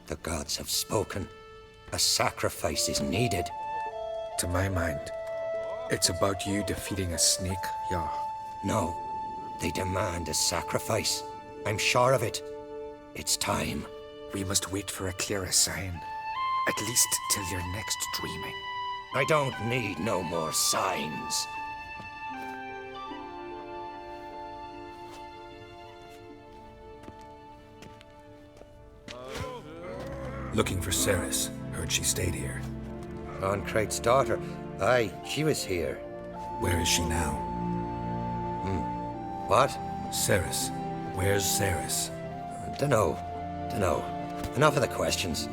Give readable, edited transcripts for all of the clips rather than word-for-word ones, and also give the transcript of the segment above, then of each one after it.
The gods have spoken. A sacrifice is needed. To my mind, it's about you defeating a snake, Jarl. No, they demand a sacrifice. I'm sure of it. It's time. We must wait for a clearer sign. At least till your next dreaming. I don't need no more signs. Looking for Cerys. Heard she stayed here. Crate's daughter. Aye, she was here. Where is she now? What? Cerys. Where's Cerys? Dunno. Enough of the questions.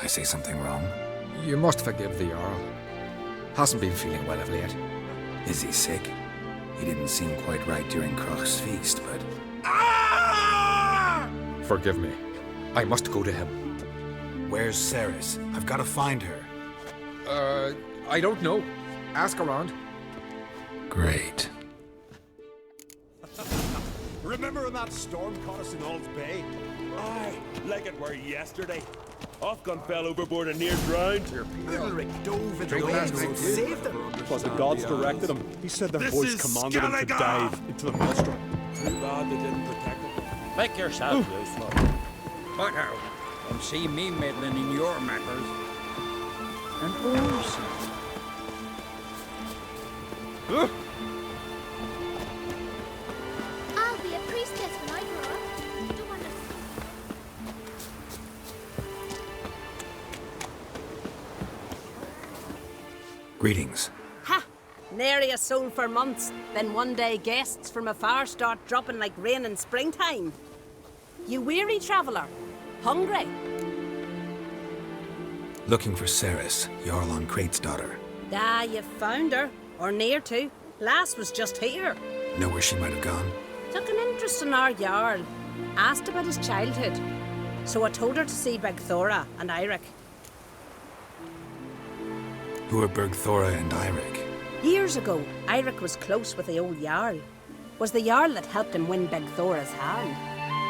I say something wrong? You must forgive the Jarl. Hasn't been feeling well of late. Is he sick? He didn't seem quite right during Crach's feast, but... Forgive me. I must go to him. Where's Cerys? I've got to find her. I don't know. Ask around. Great. Remember when that storm caught us in Ald's Bay? Aye, like it were yesterday. Ofcon fell overboard and near drowned. Little Rick dove into Drink the last waves night, and saved them. Because the gods directed him. He said their voice commanded him to dive into the maelstrom. Too bad they didn't protect him. Make yourself useful. Back out and see me meddling in your matters. And also... I'll be a priestess when I grow up. Don't want to... Greetings. Ha! Nary a soul for months. Then one day guests from afar start dropping like rain in springtime. You weary traveller? Hungry? Looking for Cerys, Jarl on Crate's daughter. Ah, you found her. Or near to. Lass was just here. Know where she might have gone? Took an interest in our Jarl. Asked about his childhood. So I told her to see Begthora and Eirik. Who are Bergthora and Eirik? Years ago, Eirik was close with the old Jarl. Was the Jarl that helped him win Begthora's hand.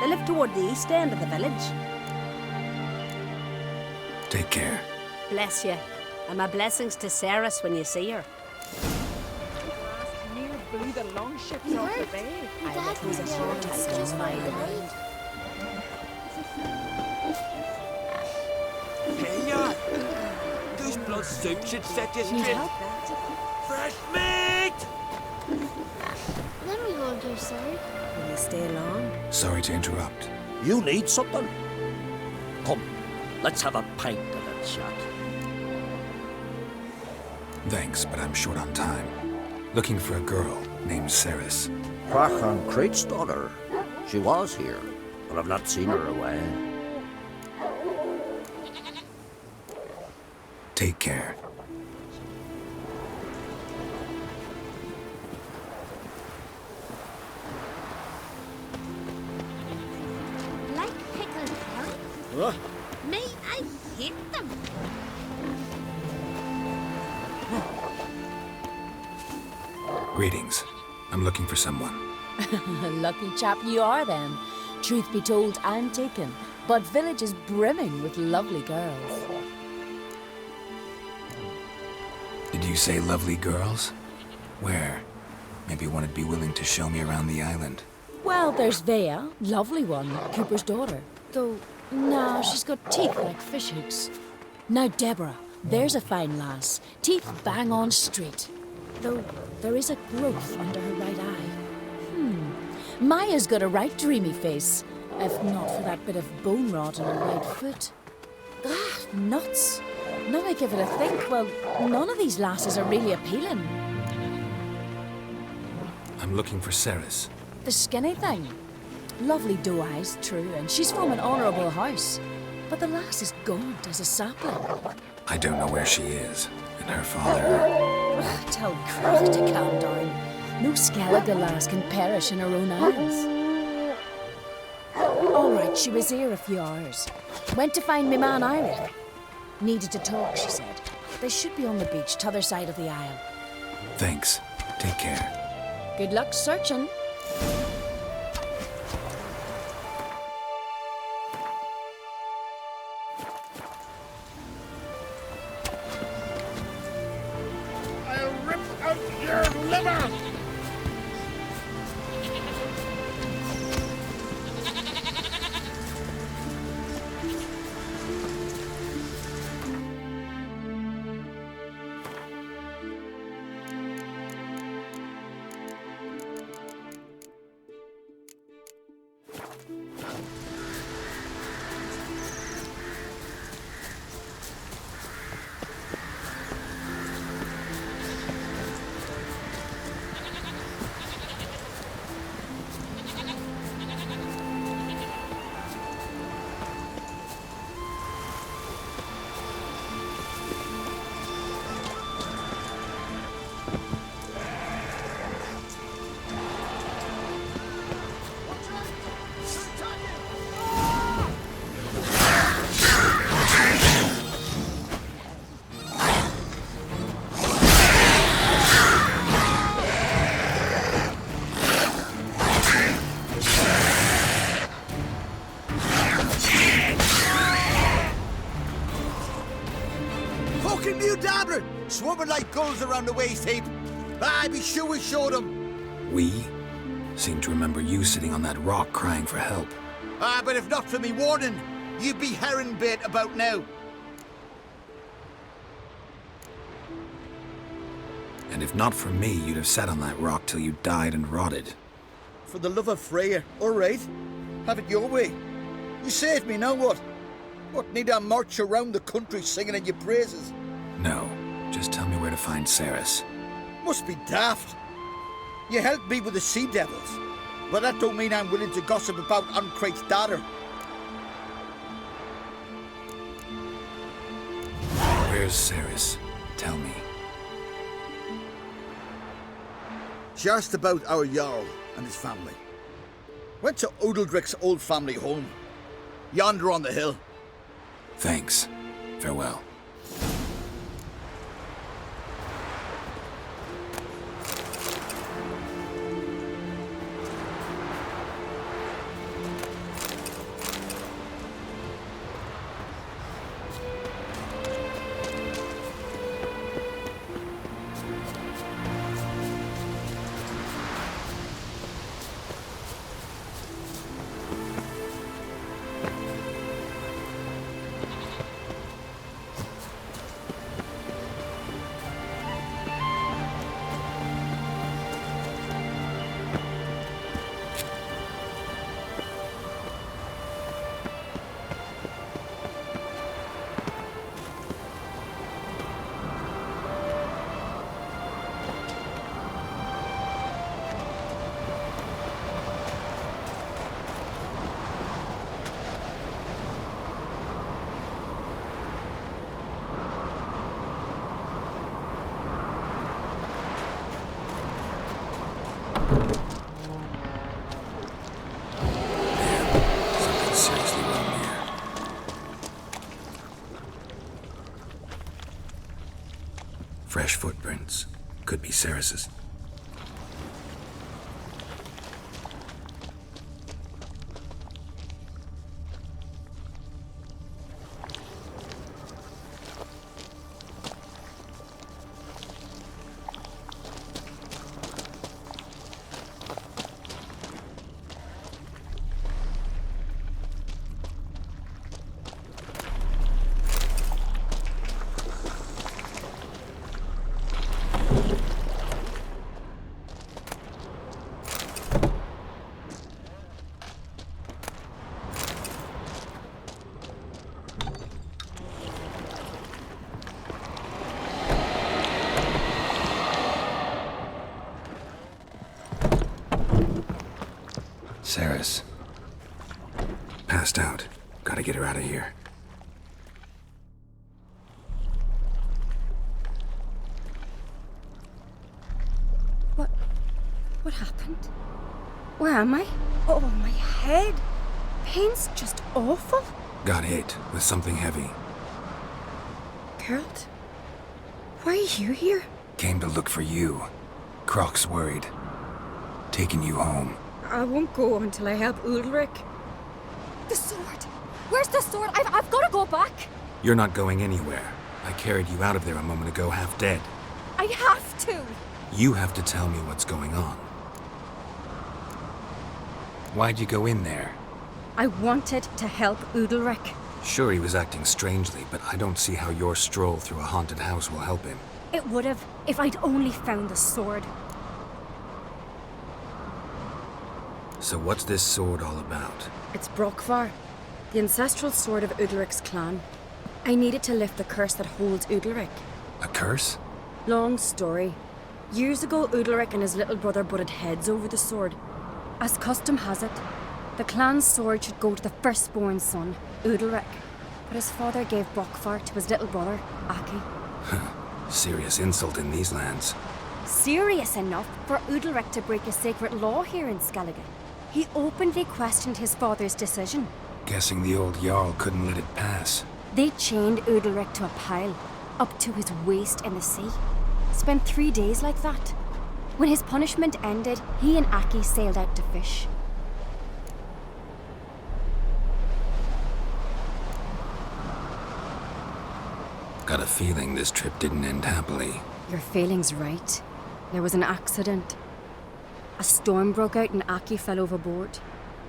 They lived toward the east end of the village. Take care. Bless you. And my blessings to Cerys when you see her. Near blew the longships You off the heard? bay. Your dad was was a the short one time just to by find the the night. Hey, those blood soup should set you Need straight. help? Fresh meat! Then we won't do, sir. Will you stay long? Sorry to interrupt. You need something? Come, let's have a pint of that shot. Thanks, but I'm short on time. Looking for a girl named Cerys. Crach on Crate's daughter. She was here, but I've not seen her away. Take care. Like pickled carrots? Me, I hate them. Greetings. I'm looking for someone. Lucky chap you are then. Truth be told, I'm taken, but village is brimming with lovely girls. Did you say lovely girls? Where? Maybe one would be willing to show me around the island. Well, there's Vea, lovely one, Cooper's daughter. Though, no, she's got teeth like fish hooks. Now, Deborah, there's a fine lass. Teeth bang on straight. Though, there is a growth under her right eye. Maya's got a right dreamy face, if not for that bit of bone rot in her right foot. Ah, nuts. Now I give it a think, well, none of these lasses are really appealing. I'm looking for Cerys. The skinny thing. Lovely doe eyes, true, and she's from an honourable house. But the lass is gaunt as a sapling. I don't know where she is, and her father... Tell Crach to calm down. No Skellige lass can perish in her own eyes. All right, she was here a few hours. Went to find me man Eirik. Needed to talk, she said. They should be on the beach, t'other side of the isle. Thanks. Take care. Good luck searching. I'll rip out your liver! Fucking mute dabbler! Swarming like gulls around the waste heap. I be sure we showed them. We? Seem to remember you sitting on that rock crying for help. But if not for me warning, you'd be herring bait about now. And if not for me, you'd have sat on that rock till you died and rotted. For the love of Freya, all right. Have it your way. You saved me, now what? What, need I march around the country singing in your praises? No, just tell me where to find Cerys. Must be daft. You helped me with the sea devils, but that don't mean I'm willing to gossip about Uncrate's daughter. Where's Cerys? Tell me. She asked about our Jarl and his family. Went to Odeldrick's old family home. Yonder on the hill. Thanks. Farewell. Fresh footprints. Could be Cerys's. Cerys. Passed out. Gotta get her out of here. What happened? Where am I? Oh, my head. Pain's just awful. Got hit with something heavy. Geralt, why are you here? Came to look for you. Croc's worried. taking you home. I won't go until I help Ulrich. The sword! Where's the sword? I've got to go back! You're not going anywhere. I carried you out of there a moment ago, half dead. I have to! You have to tell me what's going on. Why'd you go in there? I wanted to help Ulrich. Sure, he was acting strangely, but I don't see how your stroll through a haunted house will help him. It would have, if I'd only found the sword. So what's this sword all about? It's Brokvar, the ancestral sword of Udalric's clan. I needed to lift the curse that holds Udalric. A curse? Long story. Years ago, Udalric and his little brother butted heads over the sword. As custom has it, the clan's sword should go to the firstborn son, Udalric. But his father gave Brokvar to his little brother, Aki. Serious insult in these lands. Serious enough for Udalric to break a sacred law here in Skellige. He openly questioned his father's decision. Guessing the old Jarl couldn't let it pass. They chained Udalric to a pile, up to his waist in the sea. Spent 3 days like that. When his punishment ended, he and Aki sailed out to fish. Got a feeling this trip didn't end happily. Your feeling's right. There was an accident. A storm broke out and Aki fell overboard.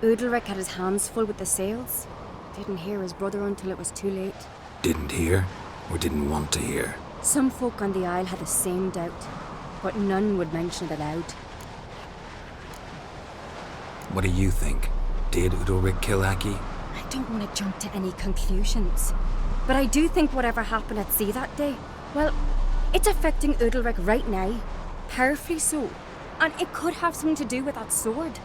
Udalric had his hands full with the sails. Didn't hear his brother until it was too late. Didn't hear? Or didn't want to hear? Some folk on the Isle had the same doubt, but none would mention it aloud. What do you think? Did Udalric kill Aki? I don't want to jump to any conclusions, but I do think whatever happened at sea that day, well, it's affecting Udalric right now, powerfully so, and it could have something to do with that sword.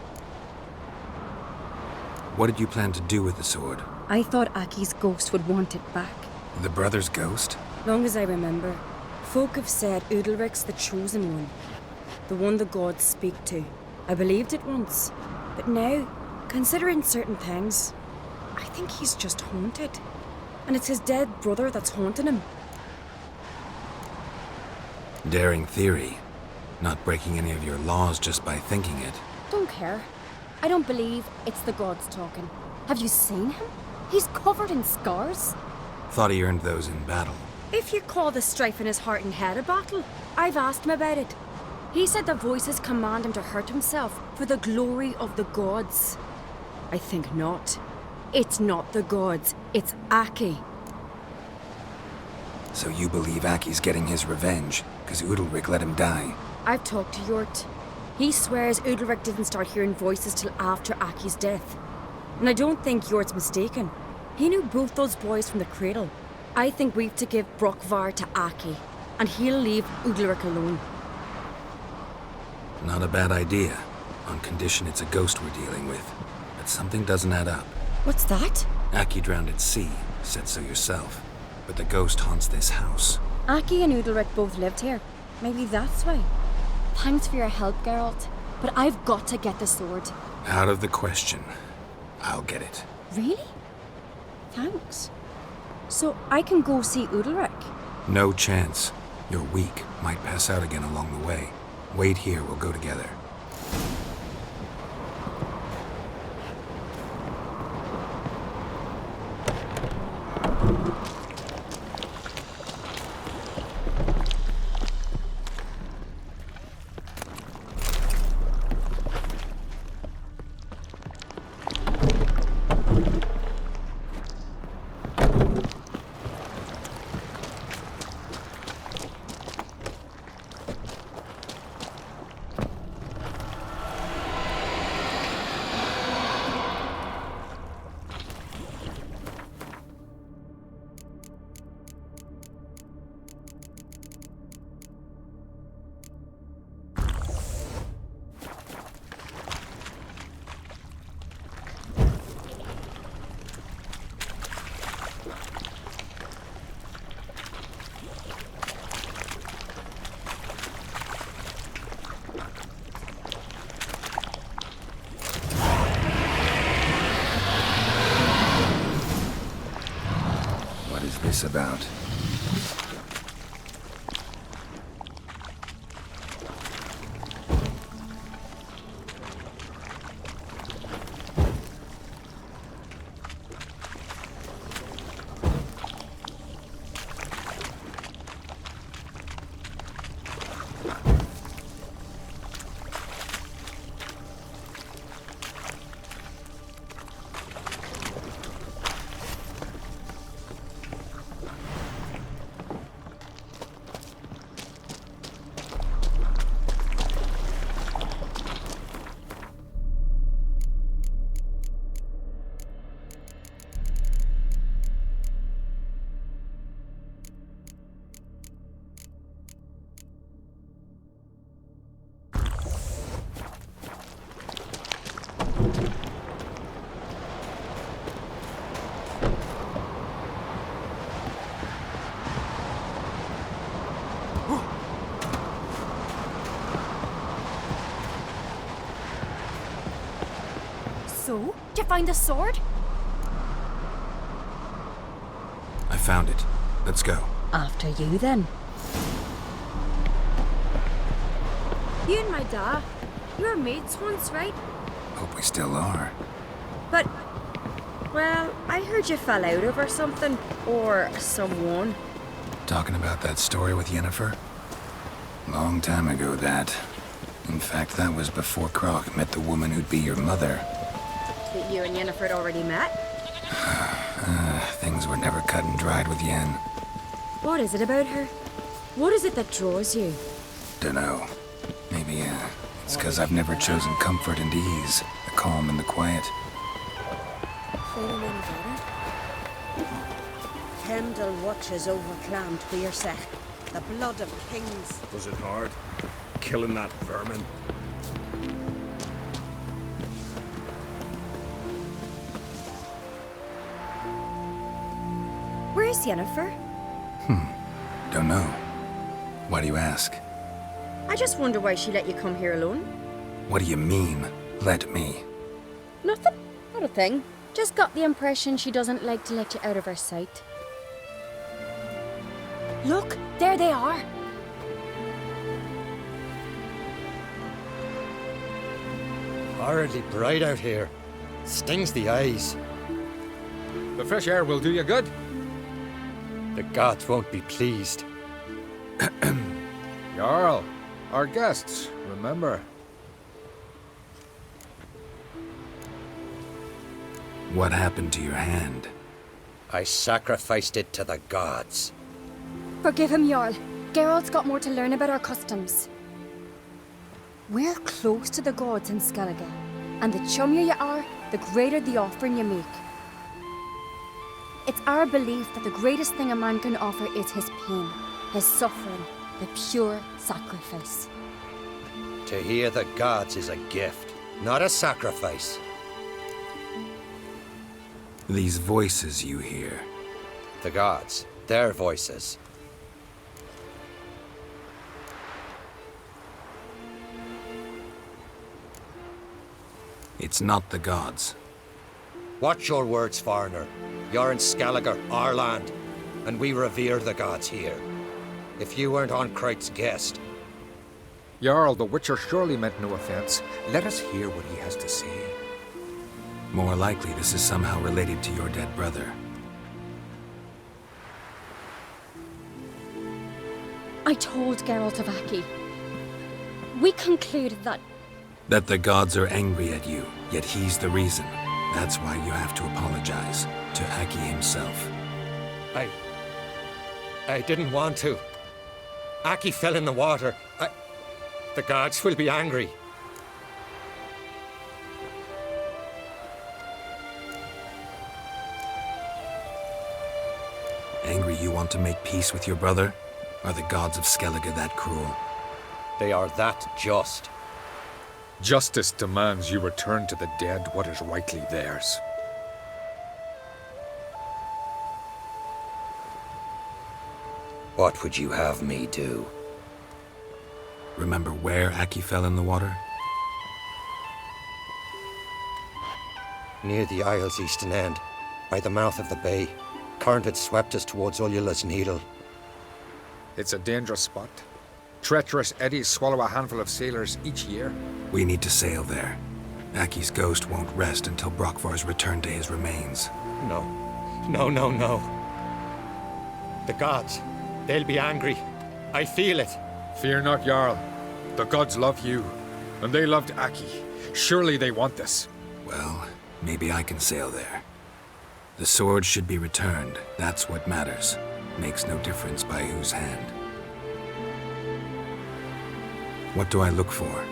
What did you plan to do with the sword? I thought Aki's ghost would want it back. The brother's ghost? Long as I remember, folk have said Udalric's the chosen one, the one the gods speak to. I believed it once, but now, considering certain things, I think he's just haunted. And it's his dead brother that's haunting him. Daring theory. Not breaking any of your laws just by thinking it. Don't care. I don't believe it's the gods talking. Have you seen him? He's covered in scars. Thought he earned those in battle. If you call the strife in his heart and head a battle, I've asked him about it. He said the voices command him to hurt himself for the glory of the gods. I think not. It's not the gods, it's Aki. So you believe Aki's getting his revenge, because Udalric let him die? I've talked to Yort. He swears Udalric didn't start hearing voices till after Aki's death. And I don't think Yort's mistaken. He knew both those boys from the cradle. I think we've to give Brokvar to Aki, and he'll leave Udalric alone. Not a bad idea, on condition it's a ghost we're dealing with. But something doesn't add up. What's that? Aki drowned at sea, said so yourself. But the ghost haunts this house. Aki and Udalric both lived here. Maybe that's why. Thanks for your help, Geralt. But I've got to get the sword. Out of the question. I'll get it. Really? Thanks. So I can go see Udalric? No chance. You're weak. Might pass out again along the way. Wait here, we'll go together. About. So, did you find the sword? I found it. Let's go. After you, then. You and my dad, you were mates once, right? Hope we still are. But, well, I heard you fell out over something, or someone. Talking about that story with Yennefer? Long time ago, that. In fact, that was before Croc met the woman who'd be your mother. That you and Yennefer had already met? Things were never cut and dried with Yen. What is it about her? What is it that draws you? Dunno. Maybe, it's because I've never chosen comfort and ease, the calm and the quiet. Feeling any better? Kendall watches over Clan Tweersech, the blood of kings. Was it hard? Killing that vermin? Where's Yennefer? Don't know. Why do you ask? I just wonder why she let you come here alone. What do you mean, let me? Nothing. Not a thing. Just got the impression she doesn't like to let you out of her sight. Look, there they are. Horridly bright out here. Stings the eyes. The fresh air will do you good. The gods won't be pleased. Jarl, our guests, remember. What happened to your hand? I sacrificed it to the gods. Forgive him, Jarl. Geralt's got more to learn about our customs. We're close to the gods in Skellige, and the chummier you are, the greater the offering you make. It's our belief that the greatest thing a man can offer is his pain, his suffering, the pure sacrifice. To hear the gods is a gift, not a sacrifice. These voices you hear. The gods, their voices. It's not the gods. Watch your words, foreigner. You're in Skellige, our land, and we revere the gods here. If you weren't on Kright's guest... Jarl, the Witcher surely meant no offense. Let us hear what he has to say. More likely this is somehow related to your dead brother. I told Geralt of Aki. We concluded that... That the gods are angry at you, yet he's the reason. That's why you have to apologize to Aki himself. I didn't want to. Aki fell in the water. The gods will be angry. Angry you want to make peace with your brother? Are the gods of Skellige that cruel? They are that just. Justice demands you return to the dead what is rightly theirs. What would you have me do? Remember where Aki fell in the water? Near the Isle's eastern end, by the mouth of the bay. Current had swept us towards Ullula's Needle. It's a dangerous spot. Treacherous eddies swallow a handful of sailors each year. We need to sail there. Aki's ghost won't rest until Brokvar's returned to his remains. No. No. The gods, they'll be angry. I feel it. Fear not, Jarl. The gods love you, and they loved Aki. Surely they want this. Well, maybe I can sail there. The sword should be returned. That's what matters. Makes no difference by whose hand. What do I look for?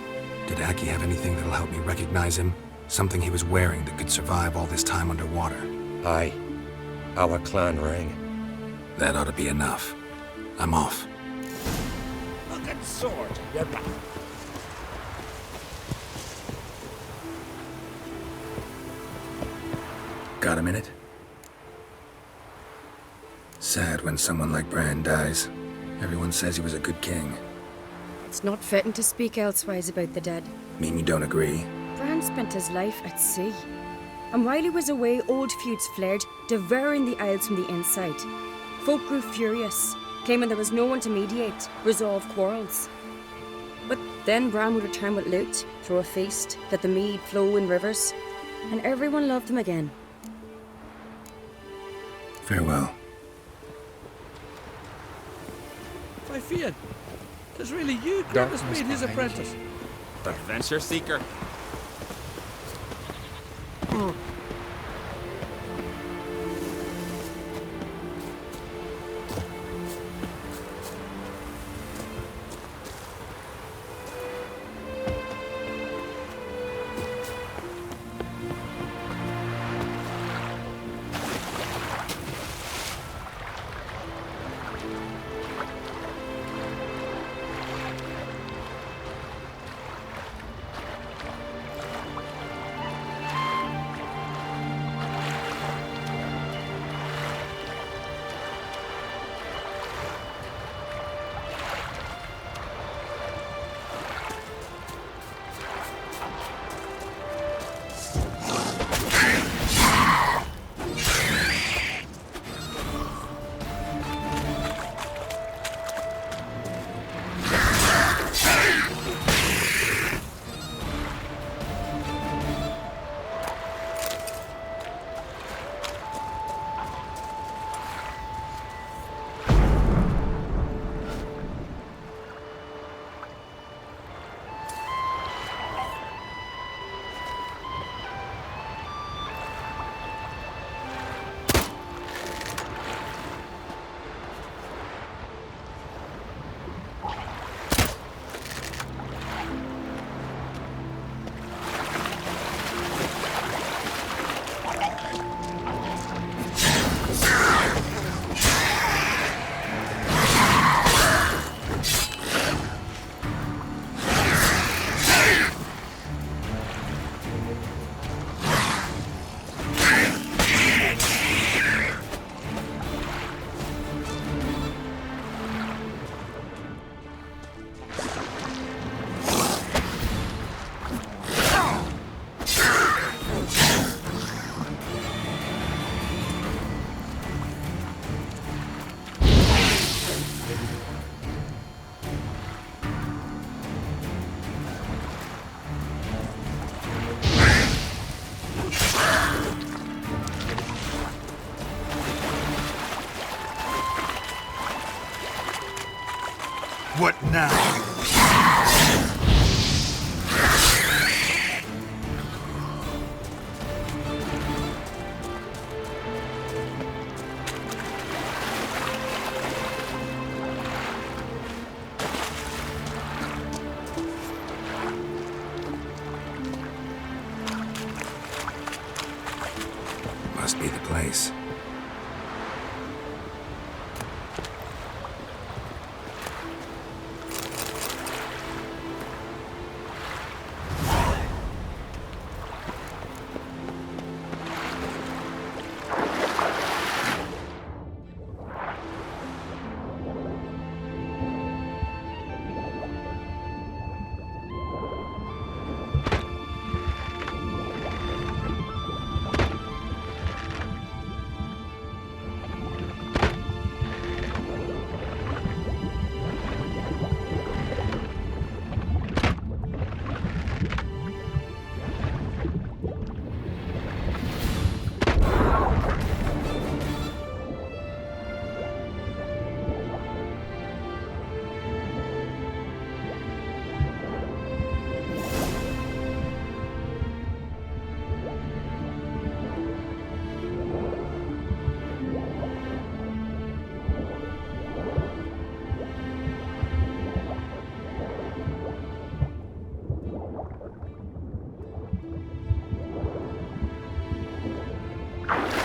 Did Aki have anything that'll help me recognize him? Something he was wearing that could survive all this time underwater? Aye. Our clan ring. That ought to be enough. I'm off. Look at sword, you're back. Got a minute? Sad when someone like Bran dies. Everyone says he was a good king. It's not fitting to speak elsewise about the dead. Mean you don't agree? Bran spent his life at sea. And while he was away, old feuds flared, devouring the Isles from the inside. Folk grew furious, claiming there was no one to mediate, resolve quarrels. But then Bran would return with loot, throw a feast, let the mead flow in rivers, and everyone loved him again. Farewell. By Fian, 'tis really you, Gravis, made his apprentice. Adventure seeker. What now? Must be the place.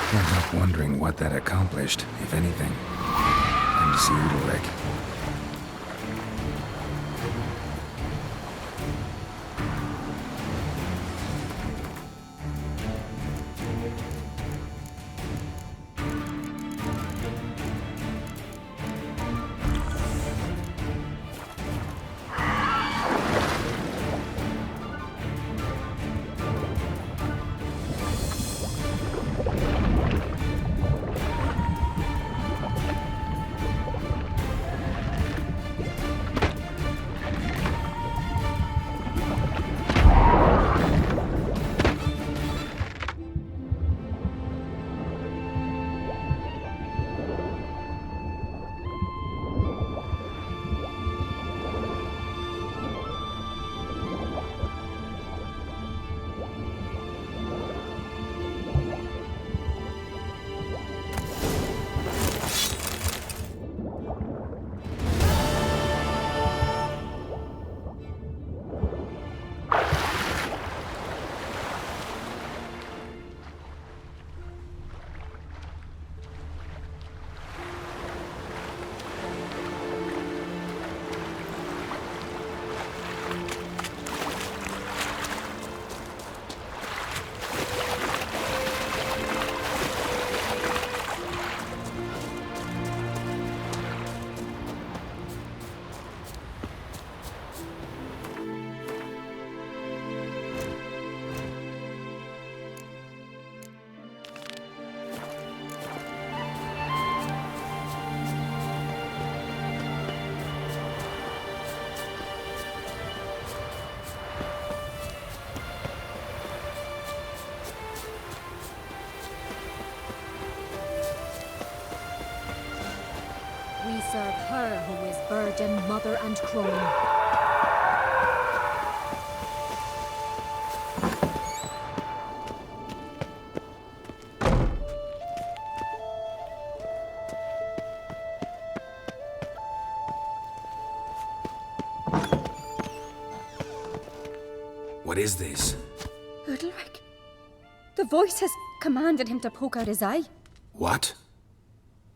Can't help wondering what that accomplished, if anything. Time to see Udalric. her who is virgin, mother, and crone. What is this? Udalric. The voice has commanded him to poke out his eye. What?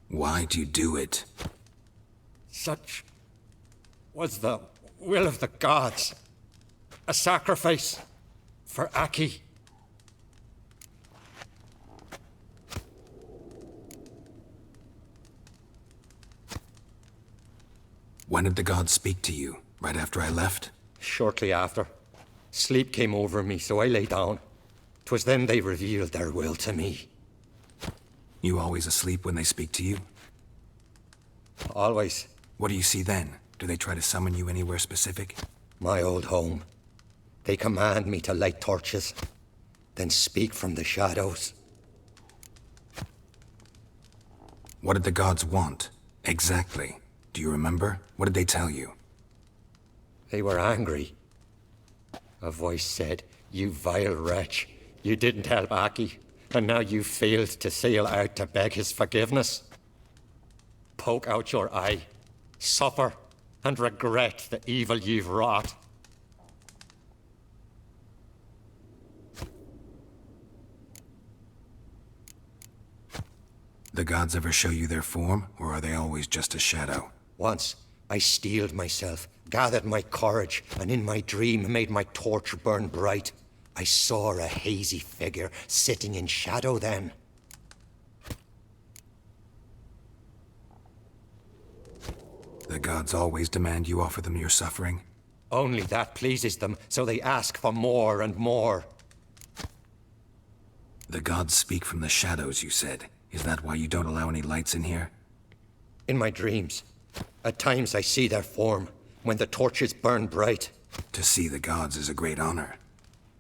Why do you do it? Such was the will of the gods. A sacrifice for Aki. When did the gods speak to you? Right after I left? Shortly after. Sleep came over me, so I lay down. 'Twas then they revealed their will to me. You always asleep when they speak to you? Always. What do you see then? Do they try to summon you anywhere specific? My old home. They command me to light torches, then speak from the shadows. What did the gods want? Exactly. Do you remember? What did they tell you? They were angry. A voice said, "You vile wretch. You didn't help Aki, and now you failed to sail out to beg his forgiveness. Poke out your eye, suffer, and regret the evil you've wrought." The gods ever show you their form, or are they always just a shadow? Once, I steeled myself, gathered my courage, and in my dream made my torch burn bright. I saw a hazy figure sitting in shadow then. The gods always demand you offer them your suffering? Only that pleases them, so they ask for more and more. The gods speak from the shadows, you said. Is that why you don't allow any lights in here? In my dreams. At times I see their form, when the torches burn bright. To see the gods is a great honor.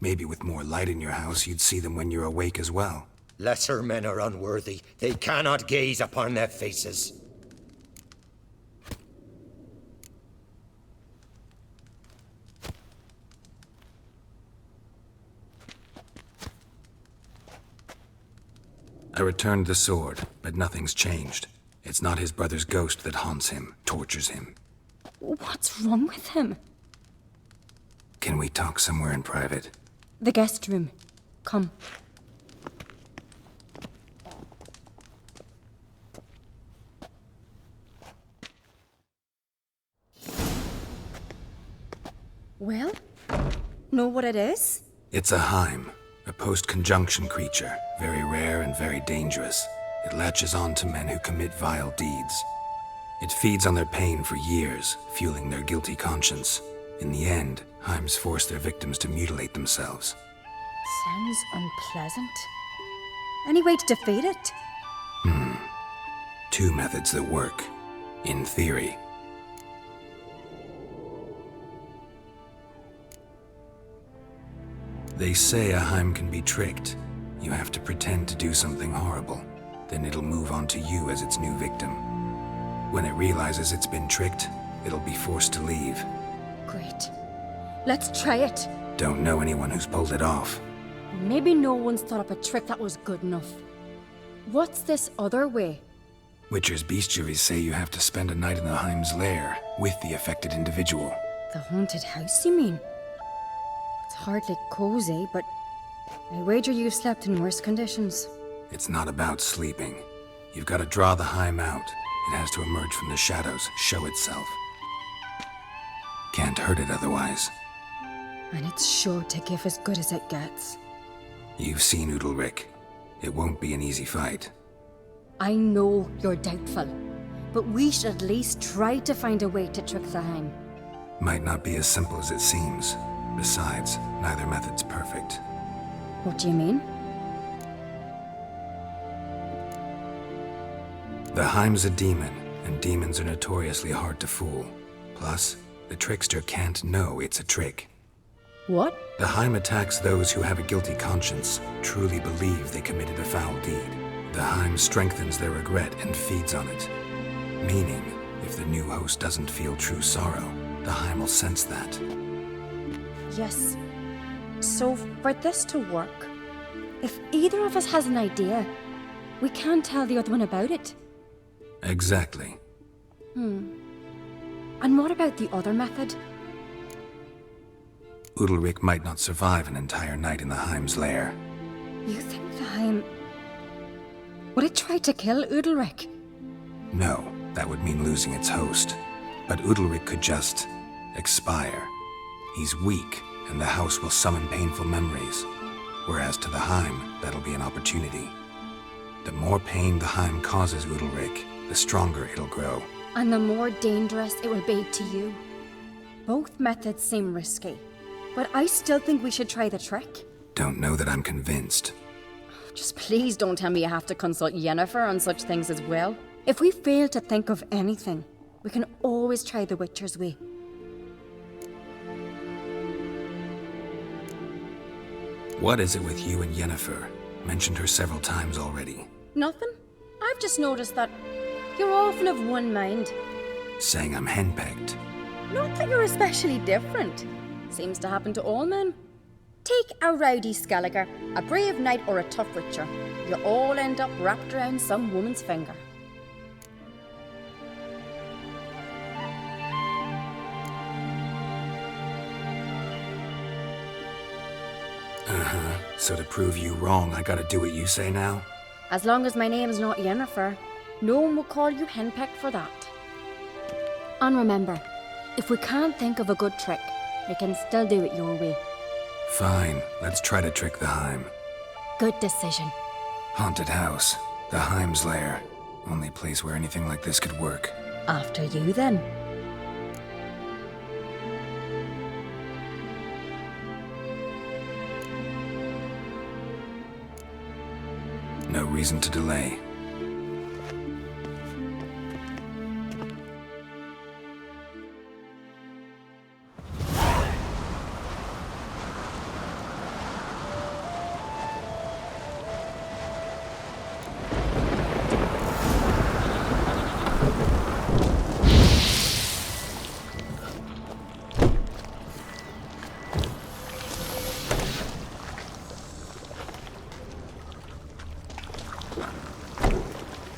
Maybe with more light in your house, you'd see them when you're awake as well. Lesser men are unworthy. They cannot gaze upon their faces. I returned the sword, but nothing's changed. It's not his brother's ghost that haunts him, tortures him. What's wrong with him? Can we talk somewhere in private? The guest room. Come. Well, know what it is? It's a Heim, a post-conjunction creature, very rare and very dangerous. It latches on to men who commit vile deeds. It feeds on their pain for years, fueling their guilty conscience. In the end, Heims force their victims to mutilate themselves. Sounds unpleasant. Any way to defeat it? Two methods that work. In theory. They say a Heim can be tricked. You have to pretend to do something horrible. Then it'll move on to you as its new victim. When it realizes it's been tricked, it'll be forced to leave. Great. Let's try it. Don't know anyone who's pulled it off. Maybe no one's thought up a trick that was good enough. What's this other way? Witcher's bestiaries say you have to spend a night in the Heim's lair with the affected individual. The haunted house, you mean? It's hardly cozy, but I wager you've slept in worse conditions. It's not about sleeping. You've got to draw the Heim out. It has to emerge from the shadows, show itself. Can't hurt it otherwise. And it's sure to give as good as it gets. You've seen Udalric. It won't be an easy fight. I know you're doubtful, but we should at least try to find a way to trick the Heim. Might not be as simple as it seems. Besides, neither method's perfect. What do you mean? The Heim's a demon, and demons are notoriously hard to fool. Plus, the trickster can't know it's a trick. What? The Heim attacks those who have a guilty conscience, truly believe they committed a foul deed. The Heim strengthens their regret and feeds on it. Meaning, If the new host doesn't feel true sorrow, the Heim will sense that. Yes. So, for this to work, if either of us has an idea, we can't tell the other one about it. Exactly. And what about the other method? Udalric might not survive an entire night in the Heim's lair. You think the Heim... Would it try to kill Udalric? No, that would mean losing its host. But Udalric could just... expire. He's weak, and the house will summon painful memories. Whereas to the Heim, that'll be an opportunity. The more pain the Heim causes Udalric, the stronger it'll grow. And the more dangerous it will be to you. Both methods seem risky, but I still think we should try the trick. Don't know that I'm convinced. Just please don't tell me you have to consult Yennefer on such things as well. If we fail to think of anything, we can always try the Witcher's way. What is it with you and Yennefer? Mentioned her several times already. Nothing. I've just noticed that you're often of one mind. Saying I'm henpecked. Not that you're especially different. Seems to happen to all men. Take a rowdy Skellige, a brave knight or a tough witcher. You all end up wrapped around some woman's finger. So to prove you wrong, I gotta do what you say now? As long as my name's not Yennefer, no one will call you henpecked for that. And remember, if we can't think of a good trick, we can still do it your way. Fine, let's try to trick the Heim. Good decision. Haunted house. The Heim's lair. Only place where anything like this could work. After you, then. No reason to delay.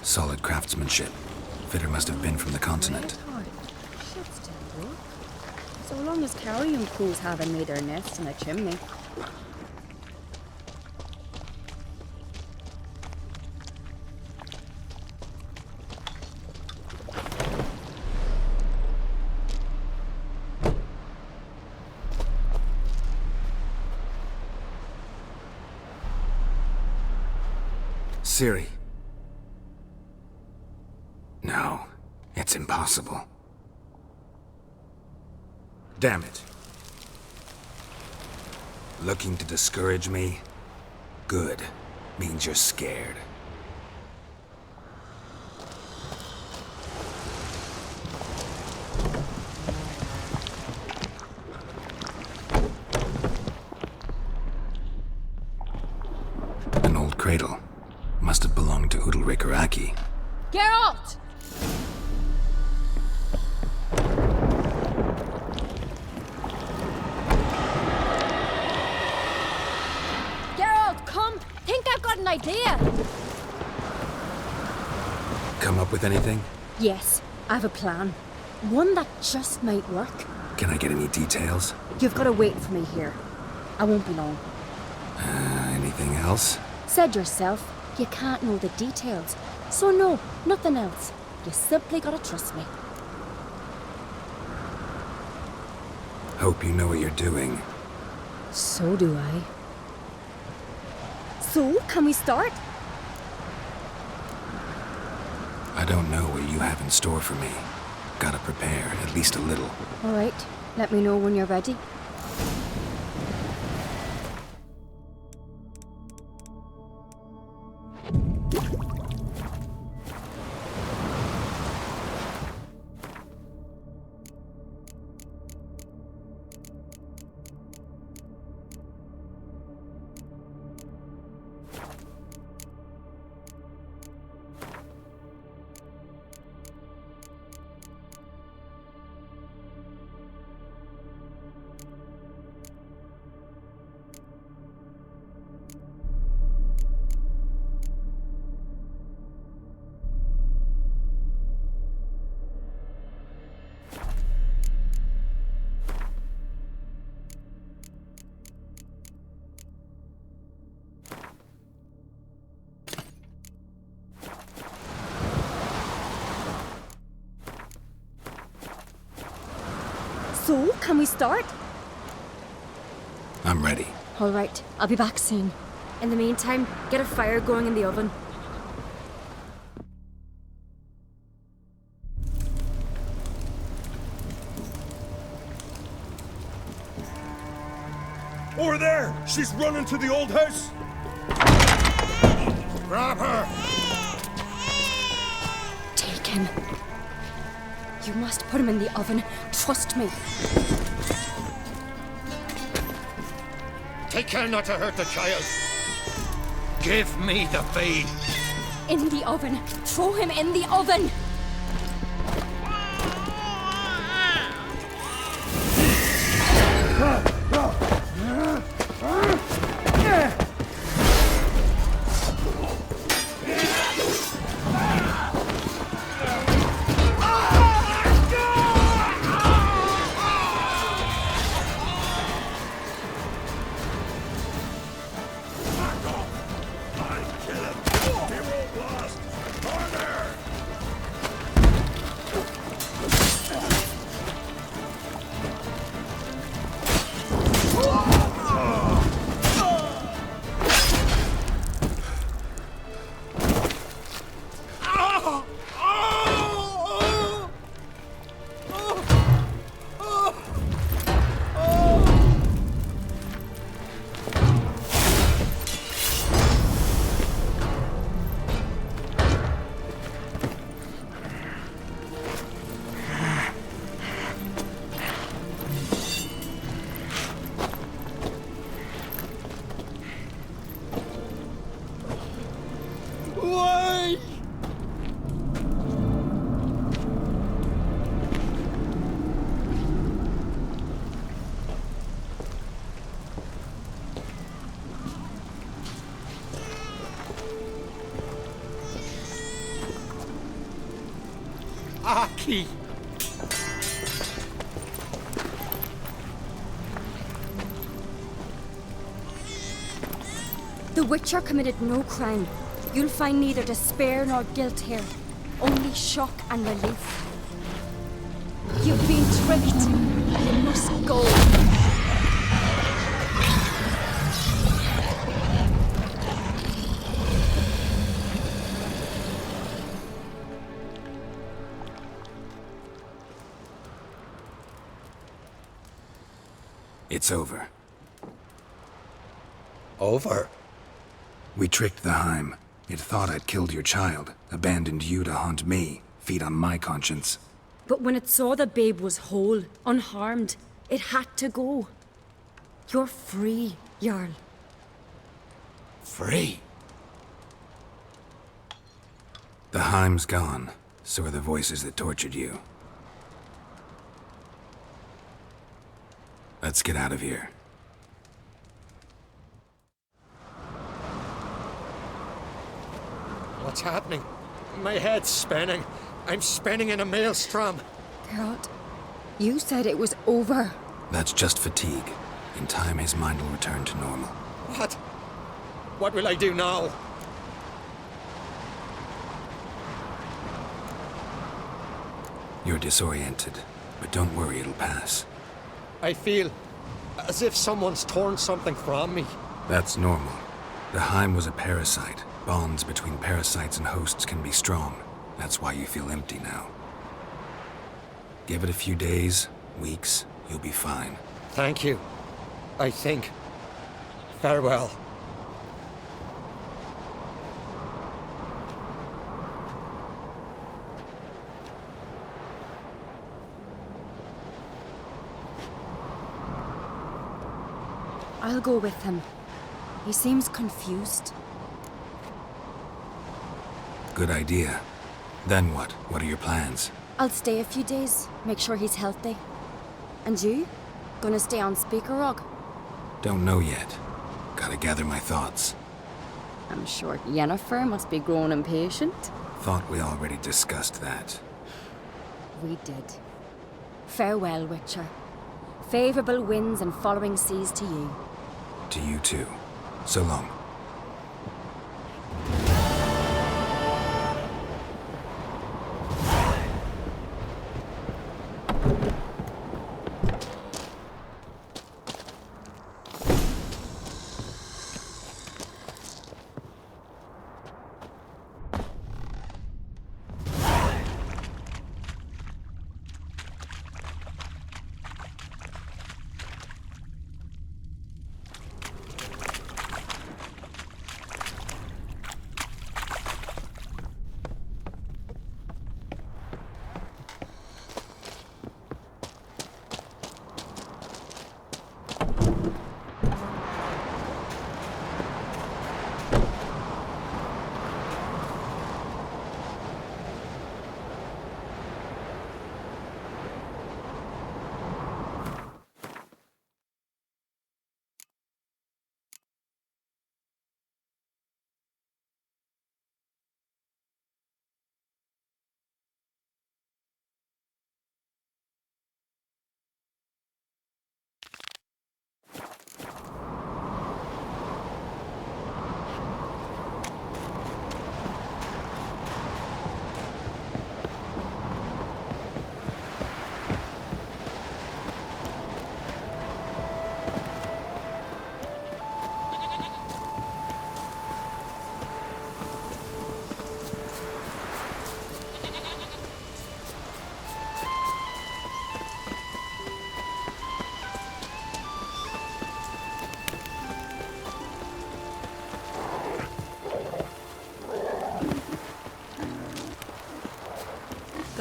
Solid craftsmanship. Fitter must have been from the continent. Should still work. So long as carrion crows haven't made their nest in a chimney. Cerys. No, it's impossible. Damn it. Looking to discourage me? Good. Means you're scared. An old cradle. Must have belonged to Udalric or Aki. Geralt! Geralt, come! Think I've got an idea! Come up with anything? Yes, I have a plan. One that just might work. Can I get any details? You've got to wait for me here. I won't be long. Anything else? Said yourself, you can't know the details. So no, nothing else. You simply gotta trust me. Hope you know what you're doing. So do I. So, can we start? I don't know what you have in store for me. Gotta prepare, at least a little. All right, let me know when you're ready. So, can we start? I'm ready. All right, I'll be back soon. In the meantime, get a fire going in the oven. Over there! She's running to the old house! Grab her! Take him. You must put him in the oven. Trust me. Take care not to hurt the child. Give me the babe. In the oven. Throw him in the oven. Aki! The Witcher committed no crime. You'll find neither despair nor guilt here. Only shock and relief. You've been tricked. You must go. It's over. Over? We tricked the Heim. It thought I'd killed your child, abandoned you to haunt me, feed on my conscience. But when it saw the babe was whole, unharmed, it had to go. You're free, Jarl. Free? The Heim's gone, so are the voices that tortured you. Let's get out of here. What's happening? My head's spinning. I'm spinning in a maelstrom. Geralt, you said it was over. That's just fatigue. In time, his mind will return to normal. What? What will I do now? You're disoriented, but don't worry, it'll pass. I feel as if someone's torn something from me. That's normal. The Heim was a parasite. Bonds between parasites and hosts can be strong. That's why you feel empty now. Give it a few days, weeks, you'll be fine. Thank you. I think. Farewell. I'll go with him. He seems confused. Good idea. Then what? What are your plans? I'll stay a few days, make sure he's healthy. And you? Gonna stay on Speaker Rock? Don't know yet. Gotta gather my thoughts. I'm sure Yennefer must be growing impatient. Thought we already discussed that. We did. Farewell, Witcher. Favorable winds and following seas to you. To you too. So long.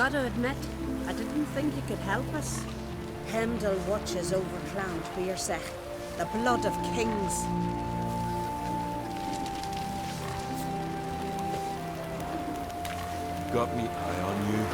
Gotta admit, I didn't think you could help us. Hemdall watches over Clown Beersech, the blood of kings. Got me eye on you.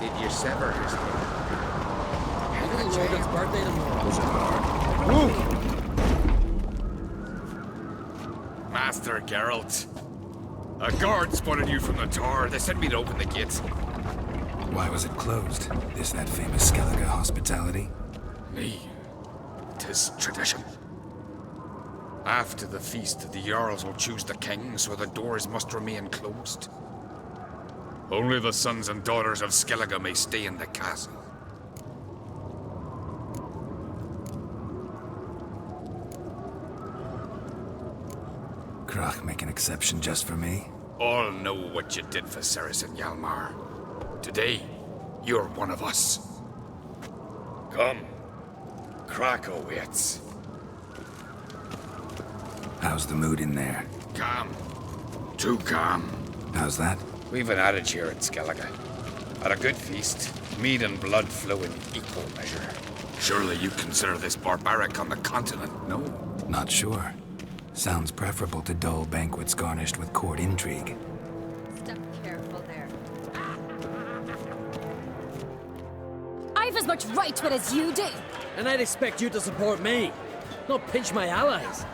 Did you sever his head? Little Logan's birthday tomorrow. Master Geralt. A guard spotted you from the tower. They sent me to open the gates. Why was it closed? Is that famous Skellige hospitality? Me. 'Tis tradition. After the feast, the Jarls will choose the king, so the doors must remain closed. Only the sons and daughters of Skellige may stay in the castle. Krach make an exception just for me? All know what you did for Cerys and Hjalmar. Today, you're one of us. Come. Krach awaits. How's the mood in there? Calm. Too calm. How's that? We've an adage here in Skellige. At a good feast, mead and blood flow in equal measure. Surely you consider this barbaric on the continent, no? Not sure. Sounds preferable to dull banquets garnished with court intrigue. Step careful there. I've as much right to it as you do. And I'd expect you to support me, not pinch my allies.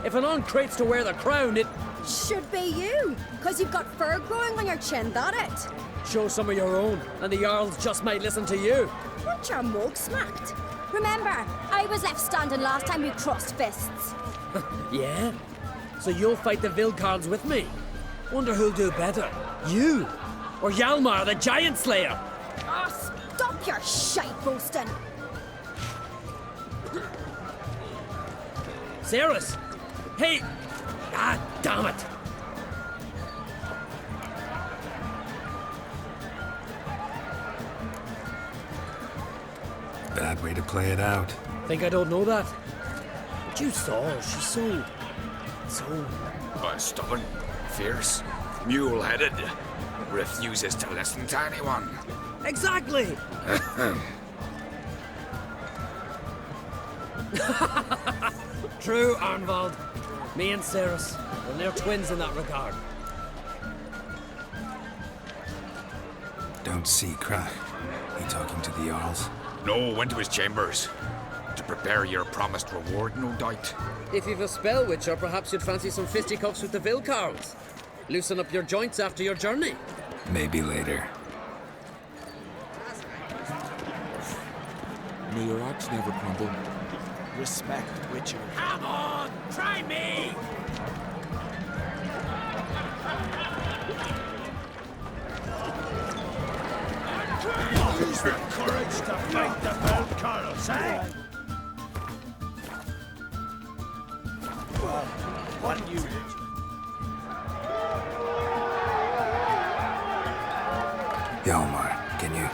If an uncrate's to wear the crown, it... Should be you, because you've got fur growing on your chin, that it? Show some of your own, and the Jarls just might listen to you. Want your mug smacked? Remember, I was left standing last time we crossed fists. Yeah? So you'll fight the Vilcards with me? Wonder who'll do better, you or Hjalmar the Giant Slayer? Oh, stop your shite boasting. Cerys! Hey! Ah, damn it! Bad way to play it out. Think I don't know that? But you saw her, she's so... Stubborn, fierce, mule-headed. Refuses to listen to anyone. Exactly! True, Arnvald. Me and Cerys, well, they're twins in that regard. Don't see Krach. He talking to the Jarls? No, went to his chambers. To prepare your promised reward, no doubt. If you've a spell witcher, perhaps you'd fancy some fisticuffs with the Vilcards. Loosen up your joints after your journey. Maybe later. May your axe never crumble. Respect, Witcher. Come on, try me! Use the courage to fight the Vilcards, eh? What you... Hjalmar, can you...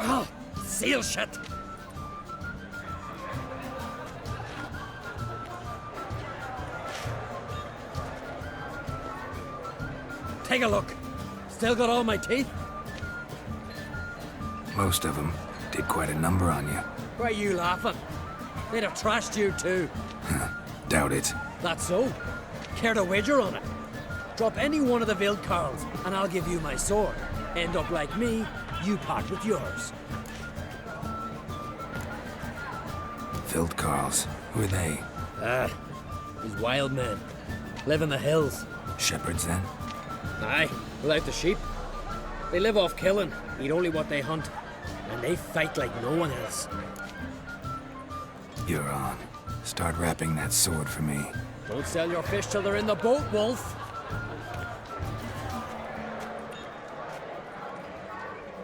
Oh, seal shit! Take a look. Still got all my teeth? Most of them did quite a number on you. Why are you laughing? They'd have trashed you too. Doubt it. That's so. Care to wager on it? Drop any one of the Vilcards, and I'll give you my sword. End up like me, you part with yours. Vilcards. Who are they? These wild men. Live in the hills. Shepherds, then? Aye, without the sheep. They live off killing, eat only what they hunt. And they fight like no one else. You're on. Start wrapping that sword for me. Don't sell your fish till they're in the boat, Wolf.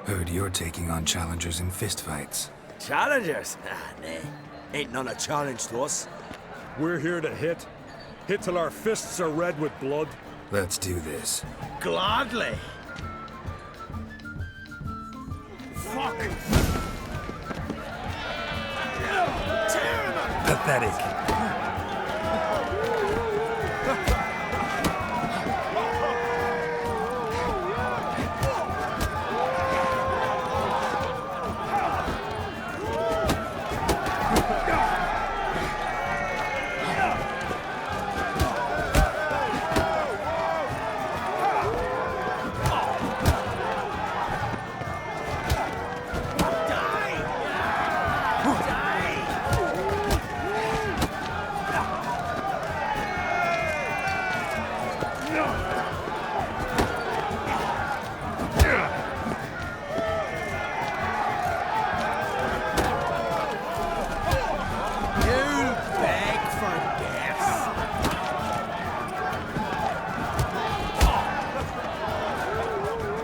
Heard you're taking on challengers in fistfights. Challengers? Ah, nah. Ain't none a challenge to us. We're here to hit. Hit till our fists are red with blood. Let's do this. Gladly. Fuck! Pathetic.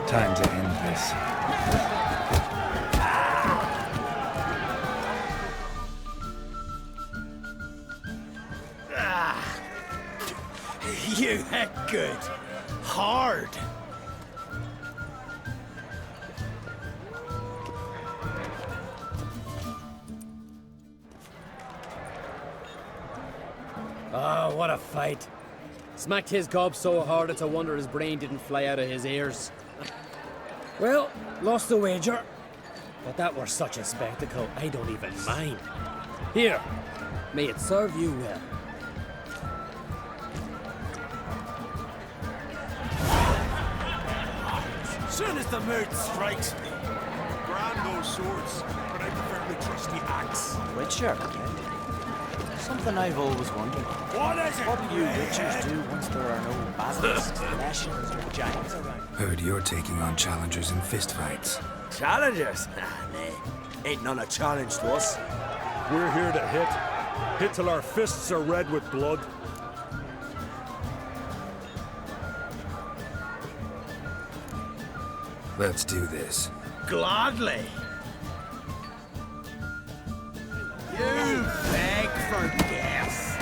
Time to end this. You hit good. Hard. Ah, what a fight. Smacked his gob so hard it's a wonder his brain didn't fly out of his ears. Well, lost the wager. But that were such a spectacle, I don't even mind. Here, may it serve you well. Soon as the mood strikes me. Grand those swords, but I prefer the trusty axe. Witcher, kid. Something I've always wondered. What is it? What do you witchers do once there are no basilisks, lashings, or giants around? Heard you're taking on challengers in fistfights. Challengers? Nah. Ain't none a challenge to us. We're here to hit. Hit till our fists are red with blood. Let's do this. Gladly. You beg for gas.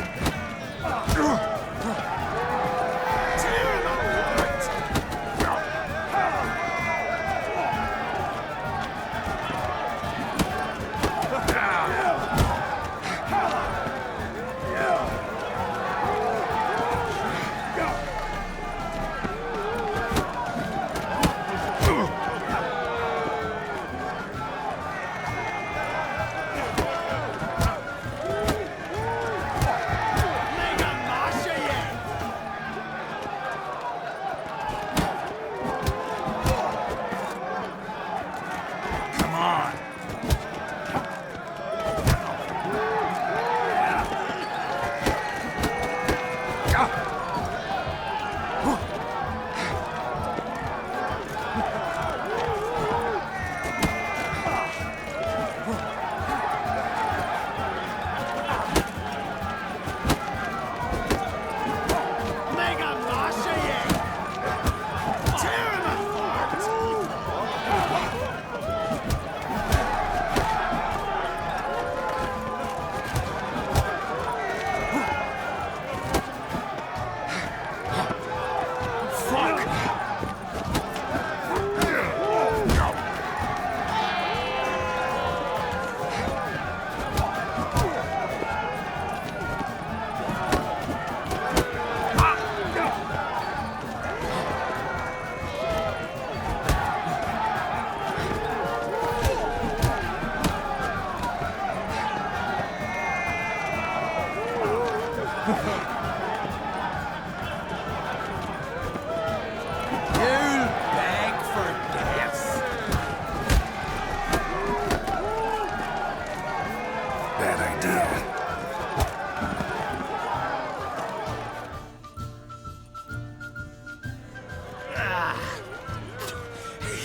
Tear them apart.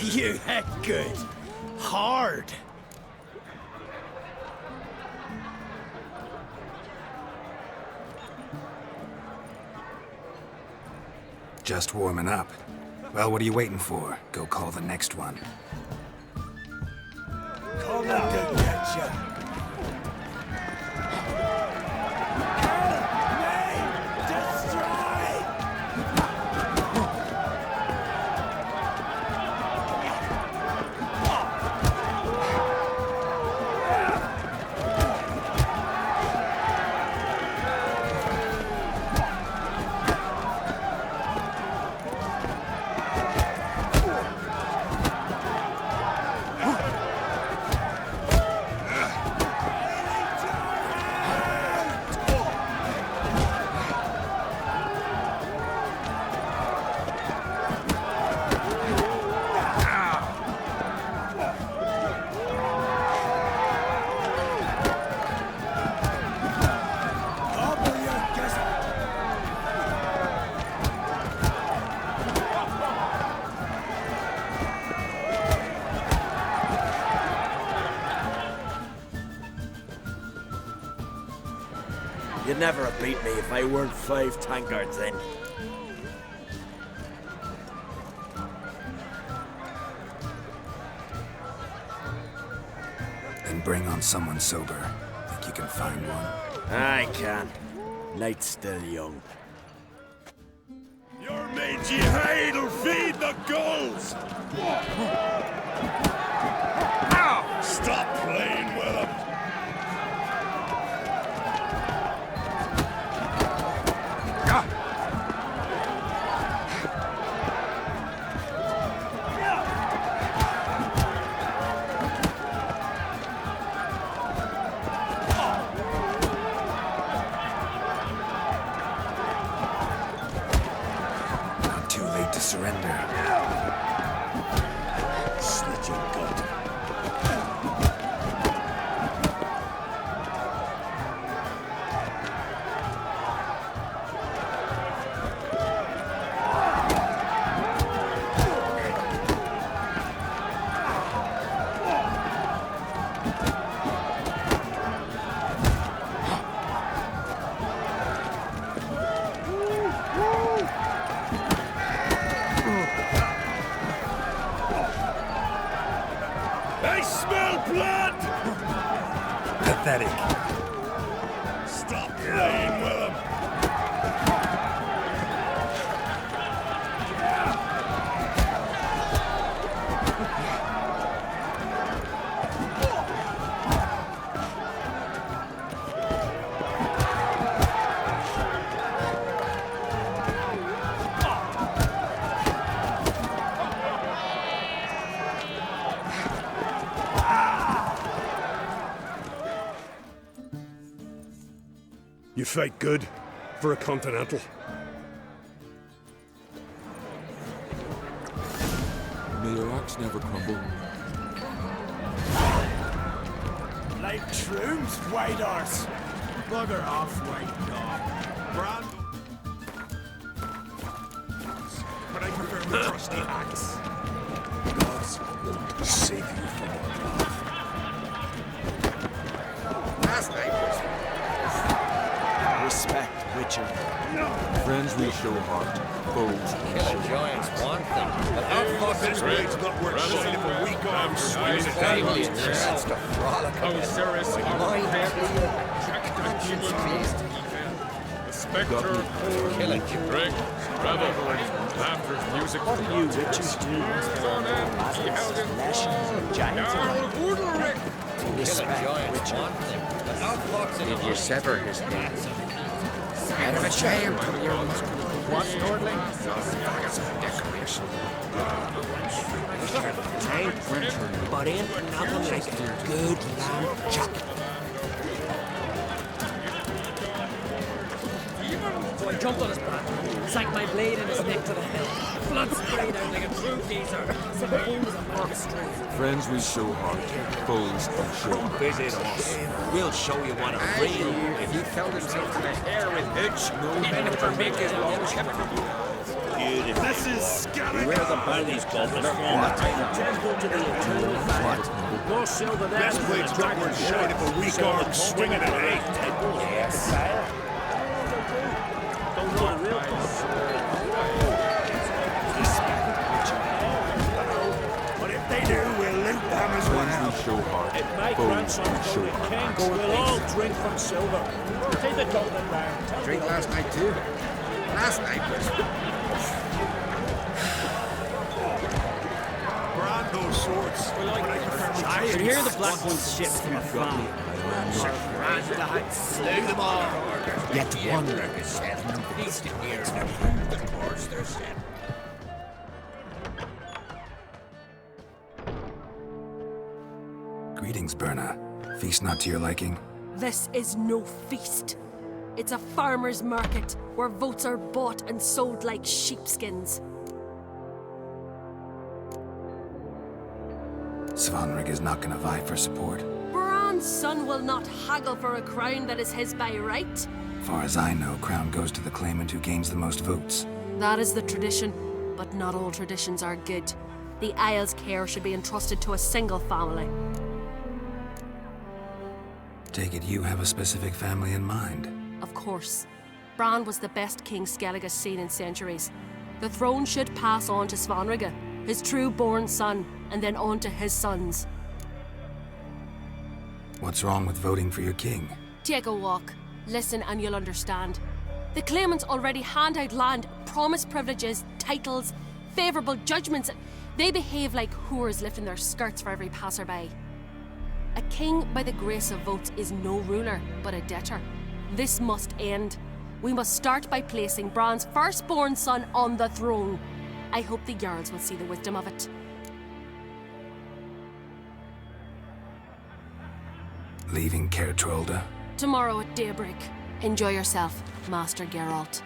You hit good. Hard. Just warming up. Well, what are you waiting for? Go call the next one. Coming to get ya. You'd never have beat me if I weren't 5 tankards in. Then bring on someone sober. Think you can find one? I can. Night's still young. Your mangy hide'll feed the gulls! Ow! Stop playing with them! Surrender. Slit your gut. Pathetic. Stop playing with him! You fight good for a continental. May your axe never crumble. Like shrooms, white arse. Bugger off, white dog. Brand. But I prefer my trusty axe. Gods will save you from our path. Last night was... Respect, Witcher. Friends we show heart, foes we Kill show a giant's one thing, but how fucking This not worth showing if a weak arm swings it down. That's the frolic. Oh, Cerys, Mind Jack the human beast. The spectre of cold, Kill it. drink, revel, laughter, music. What do you witches do once there are no battles, lashings, and giants around? Respect, giant's Witcher. one thing, but how fucking Did you sever his head? Out of a shame from your What, Nordling? decoration. Tank winter, but ain't nothing like a good lamb chop. So I jumped on his back, sank my blade in his neck to the hilt. Blood sprayed out like a true geezer. Some bones of mark strength. Friends we show heart, foes we show Visit us. We'll show you what a real. If he felt himself to the hair with itch, he'd never make his long This is Skellige! Where the bounties goblin are temple to the eternal fire. No silver there. Best place drunk shine if a weak arm swinging at eight. Yes. Don't know the real But if they do, we'll loot them as Friends well. we show heart, My foes grandson's we show going to heart. King. We'll all drink from silver. Take the goblin round. Drink last night too. Last night was... Brand those swords. I could hear the black ones ship from afar. Slay them all. Yet one. Greetings, Berna. Feast not to your liking? This is no feast. It's a farmer's market where votes are bought and sold like sheepskins. Svanrig is not gonna vie for support. Bran's son will not haggle for a crown that is his by right. Far as I know, crown goes to the claimant who gains the most votes. That is the tradition, but not all traditions are good. The Isle's care should be entrusted to a single family. Take it you have a specific family in mind. Of course. Bran was the best king Skellige has seen in centuries. The throne should pass on to Svanrige, his true-born son, and then on to his sons. What's wrong with voting for your king? Take a walk. Listen and you'll understand. The claimants already hand out land, promise privileges, titles, favourable judgments. They behave like whores lifting their skirts for every passerby. A king by the grace of votes is no ruler, but a debtor. This must end. We must start by placing Bran's firstborn son on the throne. I hope the Jarls will see the wisdom of it. Leaving Caer Trolda? Tomorrow at daybreak. Enjoy yourself, Master Geralt.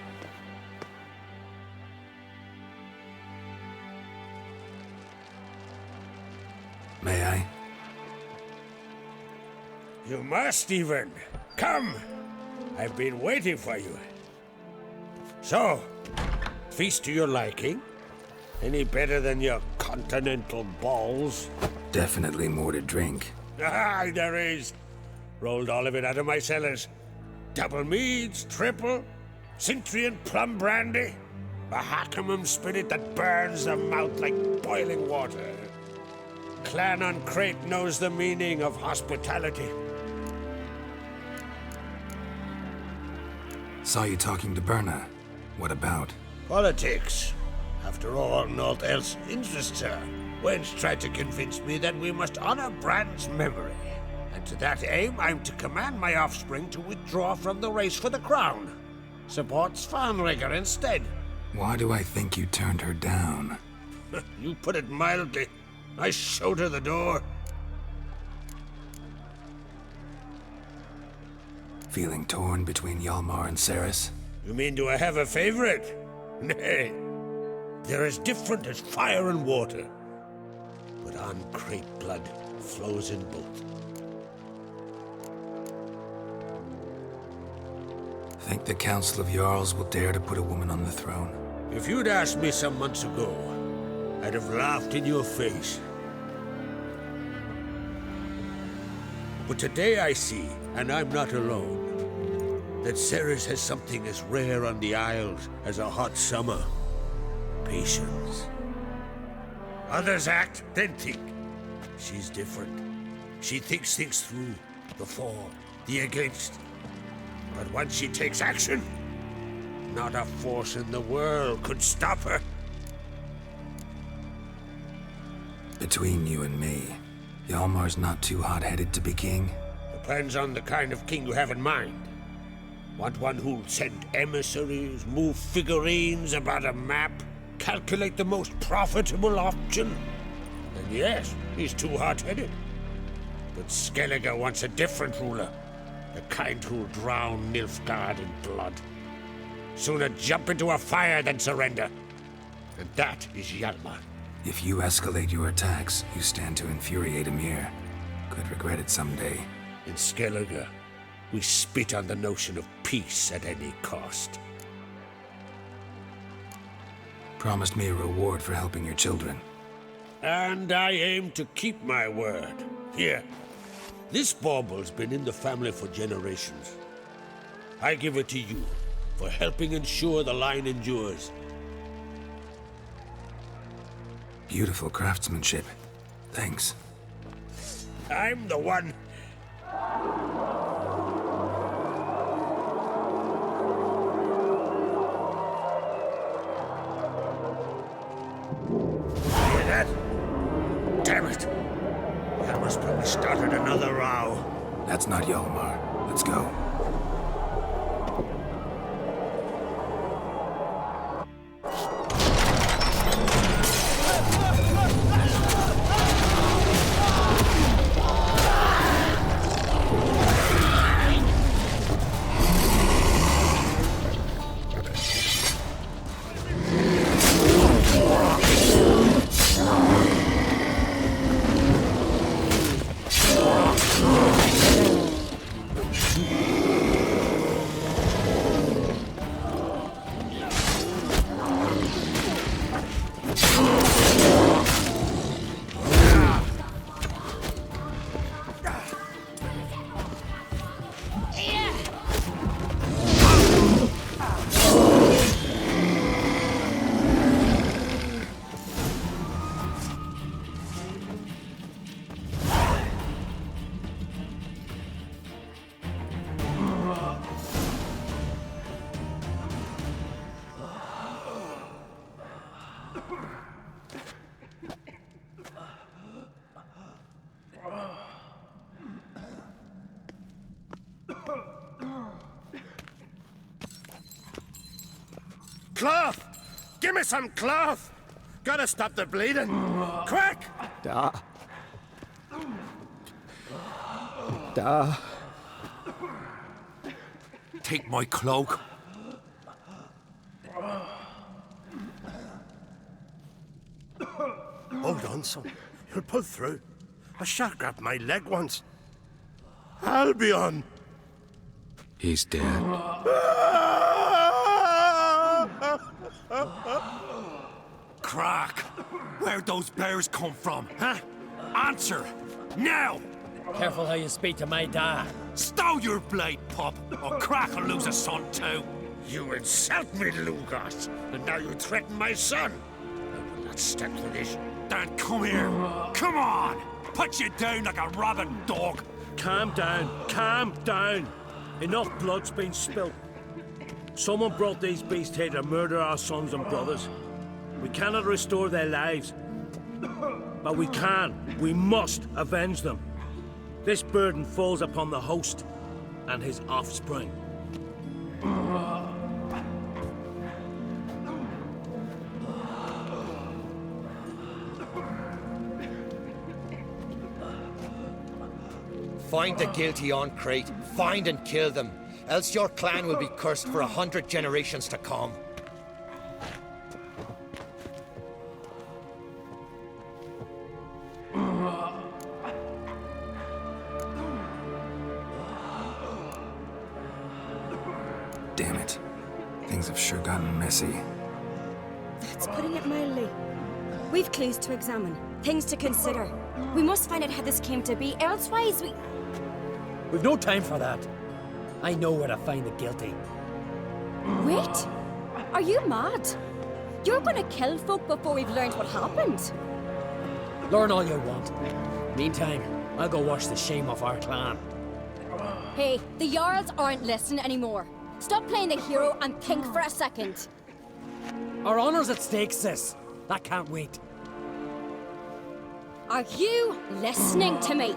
May I? You must, even. Come! I've been waiting for you. So, feast to your liking? Any better than your continental balls? Definitely more to drink. Ah, there is. Rolled all of it out of my cellars. Double meads, triple, Cintrian plum brandy, a Hackamum spirit that burns the mouth like boiling water. Clan on Crate knows the meaning of hospitality. Saw you talking to Berna. What about? Politics. After all, naught else interests her. Wench tried to convince me that we must honor Bran's memory. And to that aim, I'm to command my offspring to withdraw from the race for the crown. Support Svanrige instead. Why do I think you turned her down? You put it mildly. I showed her the door. Feeling torn between Hjalmar and Cerys? You mean, do I have a favorite? Nay. They're as different as fire and water. But on Crate blood flows in both. Think the Council of Jarls will dare to put a woman on the throne? If you'd asked me some months ago, I'd have laughed in your face. But today I see, and I'm not alone, that Cerys has something as rare on the Isles as a hot summer. Patience. Others act, then think. She's different. She thinks things through, the for, the against. But once she takes action, not a force in the world could stop her. Between you and me, Hjalmar's not too hot-headed to be king? Depends on the kind of king you have in mind. Want one who'll send emissaries, move figurines about a map, calculate the most profitable option? Then yes, he's too hot-headed. But Skellige wants a different ruler. The kind who'll drown Nilfgaard in blood. Sooner jump into a fire than surrender. And that is Hjalmar. If you escalate your attacks, you stand to infuriate Emir. Could regret it someday. In Skellige, we spit on the notion of peace at any cost. Promised me a reward for helping your children. And I aim to keep my word. Here. This bauble's been in the family for generations. I give it to you for helping ensure the line endures. Beautiful craftsmanship. Thanks. I'm the one. Hear that? Damn it! Hjalmar's probably started another row. That's not Hjalmar. Let's go. Cloth! Give me some cloth! Gotta stop the bleeding! Quick! Da. Da. Take my cloak. Hold on, son. You'll pull through. A shark grabbed my leg once. Albion! He's dead. Crack! Where'd those bears come from, huh? Answer! Now! Careful how you speak to my dad. Stow your blade, pup, or Crack will lose a son too. You insult me, Lugos, and now you threaten my son. I will not stand for this. Dan, come here. Come on! Put you down like a rabid dog. Calm down. Calm down. Enough blood's been spilt. Someone brought these beasts here to murder our sons and brothers. We cannot restore their lives. But we must avenge them. This burden falls upon the host and his offspring. Find the guilty on Crete. Find and kill them. Else your clan will be cursed for 100 generations to come. Damn it. Things have sure gotten messy. That's putting it mildly. We've clues to examine, things to consider. We must find out how this came to be, elsewise We've no time for that. I know where to find the guilty. Wait! Are you mad? You're gonna kill folk before we've learned what happened? Learn all you want. Meantime, I'll go wash the shame off our clan. Hey, the Jarls aren't listening anymore. Stop playing the hero and think for a second. Our honor's at stake, sis. That can't wait. Are you listening to me?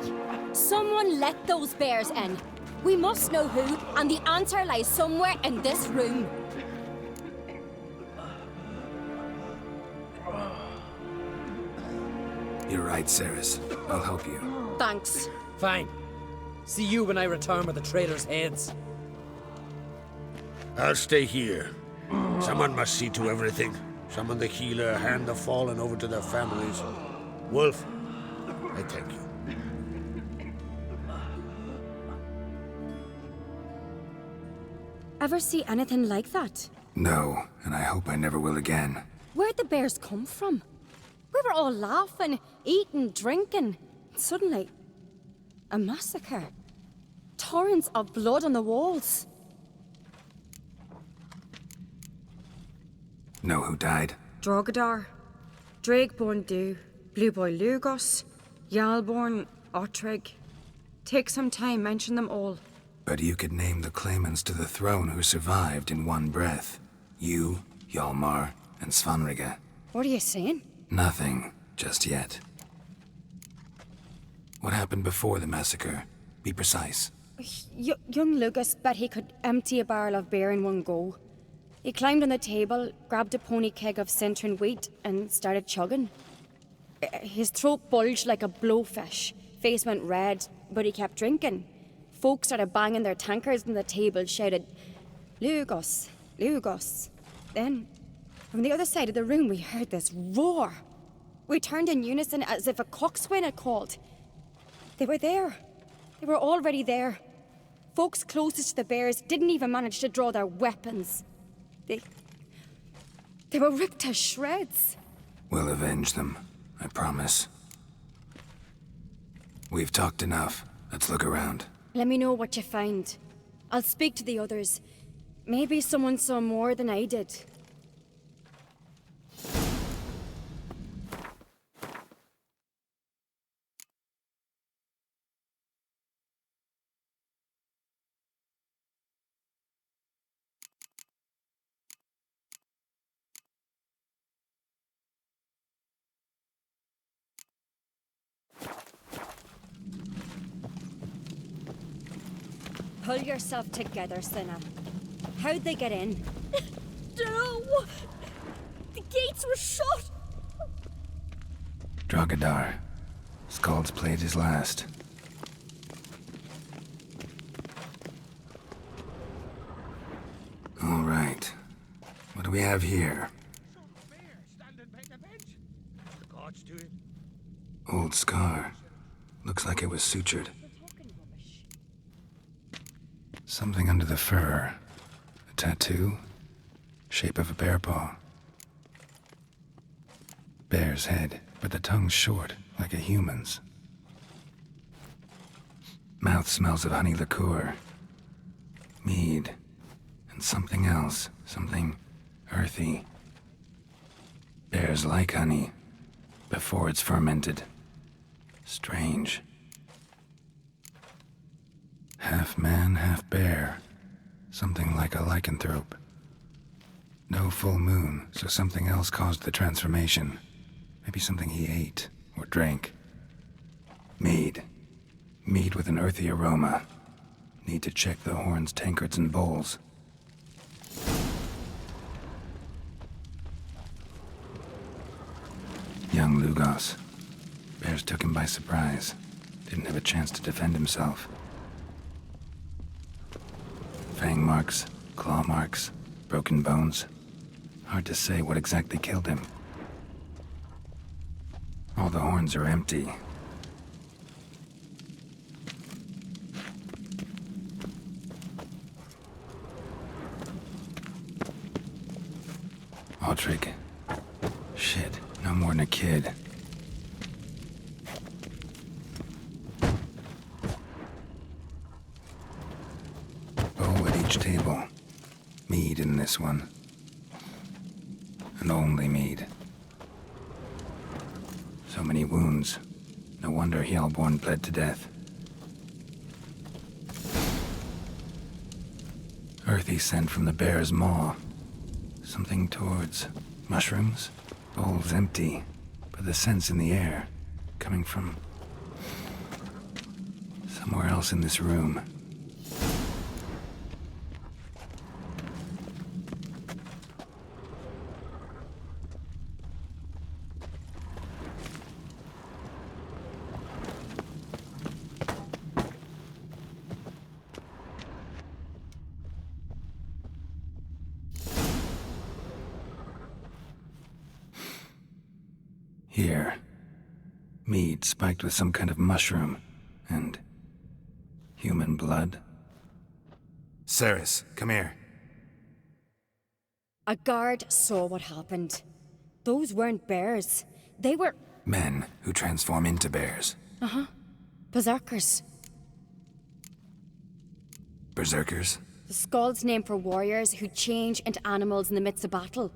Someone let those bears in. We must know who, and the answer lies somewhere in this room. You're right, Cerys. I'll help you. Thanks. Fine. See you when I return with the traitors' heads. I'll stay here. Someone must see to everything. Summon the healer, hand the fallen over to their families. Wolf, I thank you. Ever see anything like that? No, and I hope I never will again. Where'd the bears come from? We were all laughing, eating, drinking. Suddenly, a massacre. Torrents of blood on the walls. Know who died? Drogadar, Drakeborn Du, Blue Boy Lugos, Yalborn, Ottrig. Take some time, mention them all. But you could name the claimants to the throne who survived in one breath. You, Hjalmar, and Svanrige. What are you saying? Nothing, just yet. What happened before the massacre? Be precise. Young Lucas bet he could empty a barrel of beer in one go. He climbed on the table, grabbed a pony keg of Centron wheat, and started chugging. His throat bulged like a blowfish. Face went red, but he kept drinking. Folks started banging their tankards on the table, shouted, "Lugos, Lugos." Then, from the other side of the room, we heard this roar. We turned in unison as if a coxswain had called. They were there. They were already there. Folks closest to the bears didn't even manage to draw their weapons. They were ripped to shreds. We'll avenge them, I promise. We've talked enough. Let's look around. Let me know what you find. I'll speak to the others. Maybe someone saw more than I did. Pull yourself together, Cinna. How'd they get in? dunno. The gates were shut. Drogadar. Skald's played his last. All right. What do we have here? Old scar. Looks like it was sutured. Something under the fur. A tattoo. Shape of a bear paw. Bear's head, but the tongue's short, like a human's. Mouth smells of honey liqueur. Mead. And something else. Something earthy. Bears like honey. Before it's fermented. Strange. Half man, half bear. Something like a lycanthrope. No full moon, so something else caused the transformation. Maybe something he ate or drank. Mead. Mead with an earthy aroma. Need to check the horns, tankards, and bowls. Young Lugos. Bears took him by surprise. Didn't have a chance to defend himself. Fang marks, claw marks, broken bones. Hard to say what exactly killed him. All the horns are empty. Aldrich. Shit, no more than a kid. Bowl at each table. Mead in this one. And only mead. So many wounds. No wonder Hellborn bled to death. Earthy scent from the bear's maw. Something towards mushrooms? Bowl's empty, but the scent's in the air. Coming from somewhere else in this room. Here. Mead spiked with some kind of mushroom. And human blood. Cerys, come here. A guard saw what happened. Those weren't bears. They were... Men who transform into bears. Uh-huh. Berserkers. Berserkers? The Skald's name for warriors who change into animals in the midst of battle.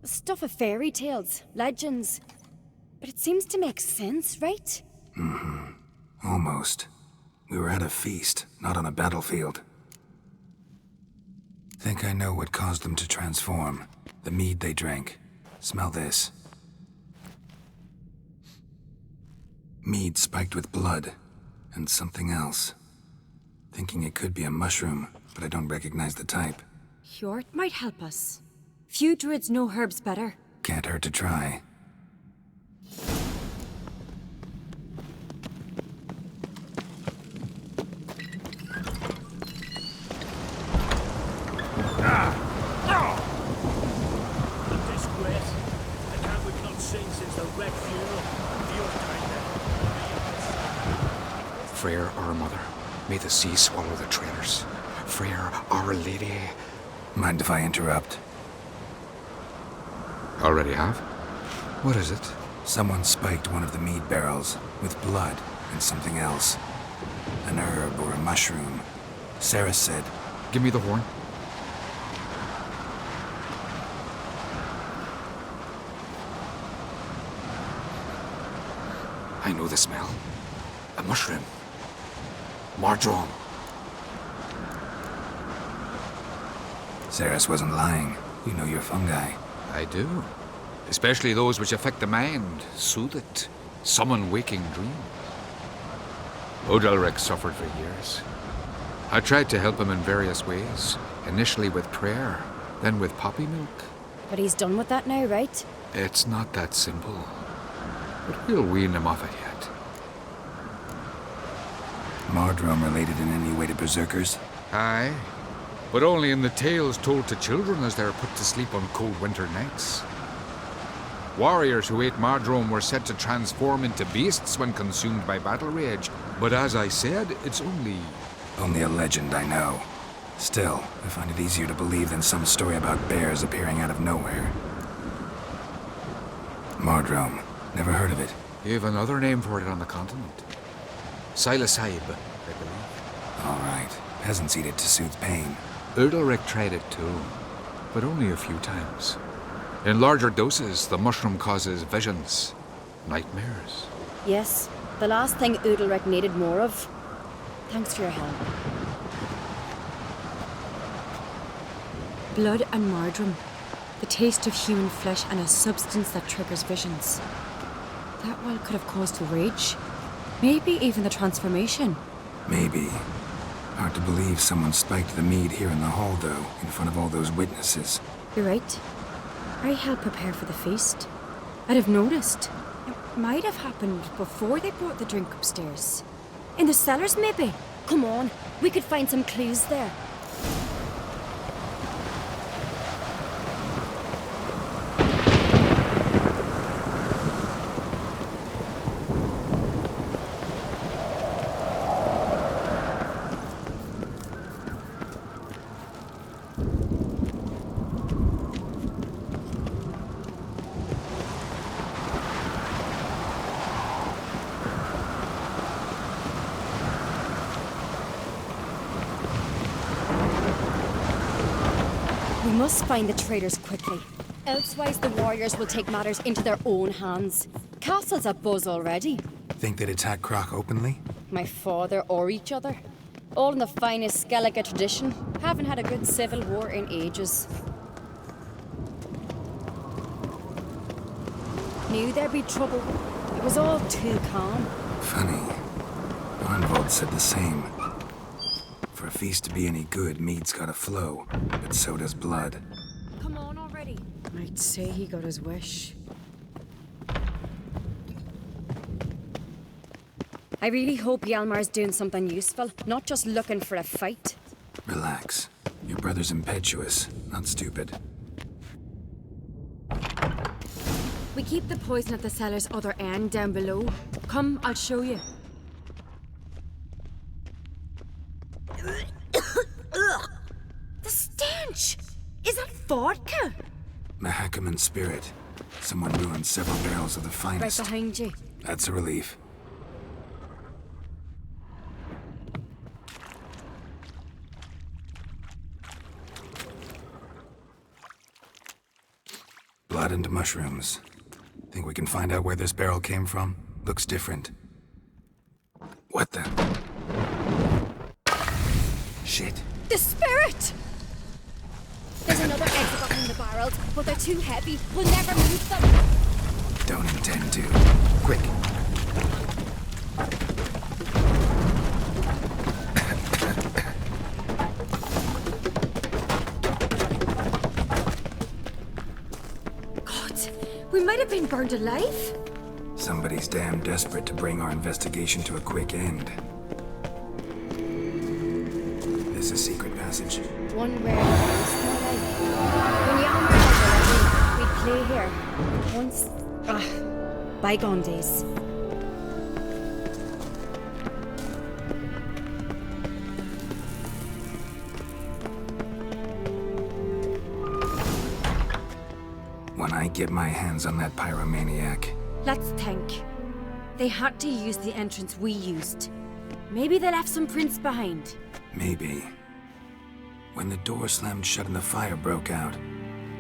Stuff of fairy tales, legends. But it seems to make sense, right? Mm-hmm. Almost. We were at a feast, not on a battlefield. Think I know what caused them to transform. The mead they drank. Smell this. Mead spiked with blood. And something else. Thinking it could be a mushroom, but I don't recognize the type. Hjort might help us. Few druids know herbs better. Can't hurt to try. Freyr, our mother, may the sea swallow the traitors. Freyr, our lady. Mind if I interrupt? Already have? What is it? Someone spiked one of the mead barrels with blood and something else. An herb or a mushroom. Cerys said. Give me the horn. I know the smell. A mushroom. Mardrome. Cerys wasn't lying. You know your fungi. I do. Especially those which affect the mind, soothe it, summon waking dreams. Odalric suffered for years. I tried to help him in various ways, initially with prayer, then with poppy milk. But he's done with that now, right? It's not that simple. But we'll wean him off it yet. Mardrome related in any way to berserkers? Aye, but only in the tales told to children as they're put to sleep on cold winter nights. Warriors who ate Mardrome were said to transform into beasts when consumed by battle rage. But as I said, it's only a legend, I know. Still, I find it easier to believe than some story about bears appearing out of nowhere. Mardrome. Never heard of it. You have another name for it on the continent. Silasib, I believe. All right. Peasants eat it to soothe pain. Udalric tried it too, but only a few times. In larger doses, the mushroom causes visions, nightmares. Yes, the last thing Udalric needed more of. Thanks for your help. Blood and Mardrome. The taste of human flesh and a substance that triggers visions. That well could have caused the rage. Maybe even the transformation. Maybe. Hard to believe someone spiked the mead here in the hall, though, in front of all those witnesses. You're right. I helped prepare for the feast. I'd have noticed. It might have happened before they brought the drink upstairs. In the cellars, maybe? Come on, we could find some clues there. We must find the traitors quickly. Elsewise, the warriors will take matters into their own hands. Castle's abuzz already. Think they'd attack Croc openly? My father or each other. All in the finest Skellige tradition. Haven't had a good civil war in ages. Knew there'd be trouble. It was all too calm. Funny. Arnvold said the same. For a feast to be any good, mead's gotta flow, but so does blood. Come on already. I'd say he got his wish. I really hope Hjalmar's doing something useful, not just looking for a fight. Relax. Your brother's impetuous, not stupid. We keep the poison at the cellar's other end down below. Come, I'll show you. The stench! Is that vodka? Mahakaman spirit. Someone ruined several barrels of the finest. Right behind you. That's a relief. Blood and mushrooms. Think we can find out where this barrel came from? Looks different. What the? Shit. The spirit! There's another exit behind the barrels, but they're too heavy. We'll never move them. Don't intend to. Quick. God, we might have been burned alive. Somebody's damn desperate to bring our investigation to a quick end. This is a secret passage. One where when Hjalmar was ready, we'd play here. Once, bygone days. When I get my hands on that pyromaniac. Let's think. They had to use the entrance we used. Maybe they left some prints behind. Maybe. When the door slammed shut and the fire broke out,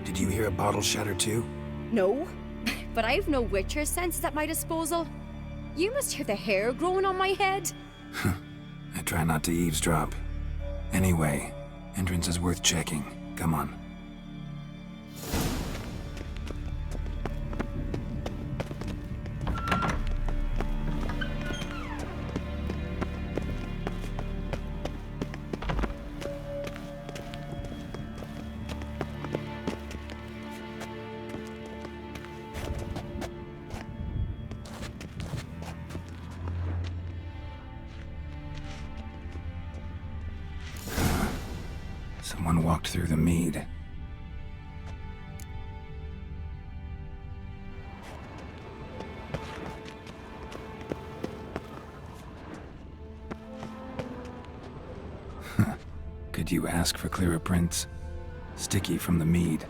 did you hear a bottle shatter too? No, but I've no witcher senses at my disposal. You must hear the hair growing on my head. I try not to eavesdrop. Anyway, entrance is worth checking. Come on. Someone walked through the mead. Could you ask for clearer prints? Sticky from the mead.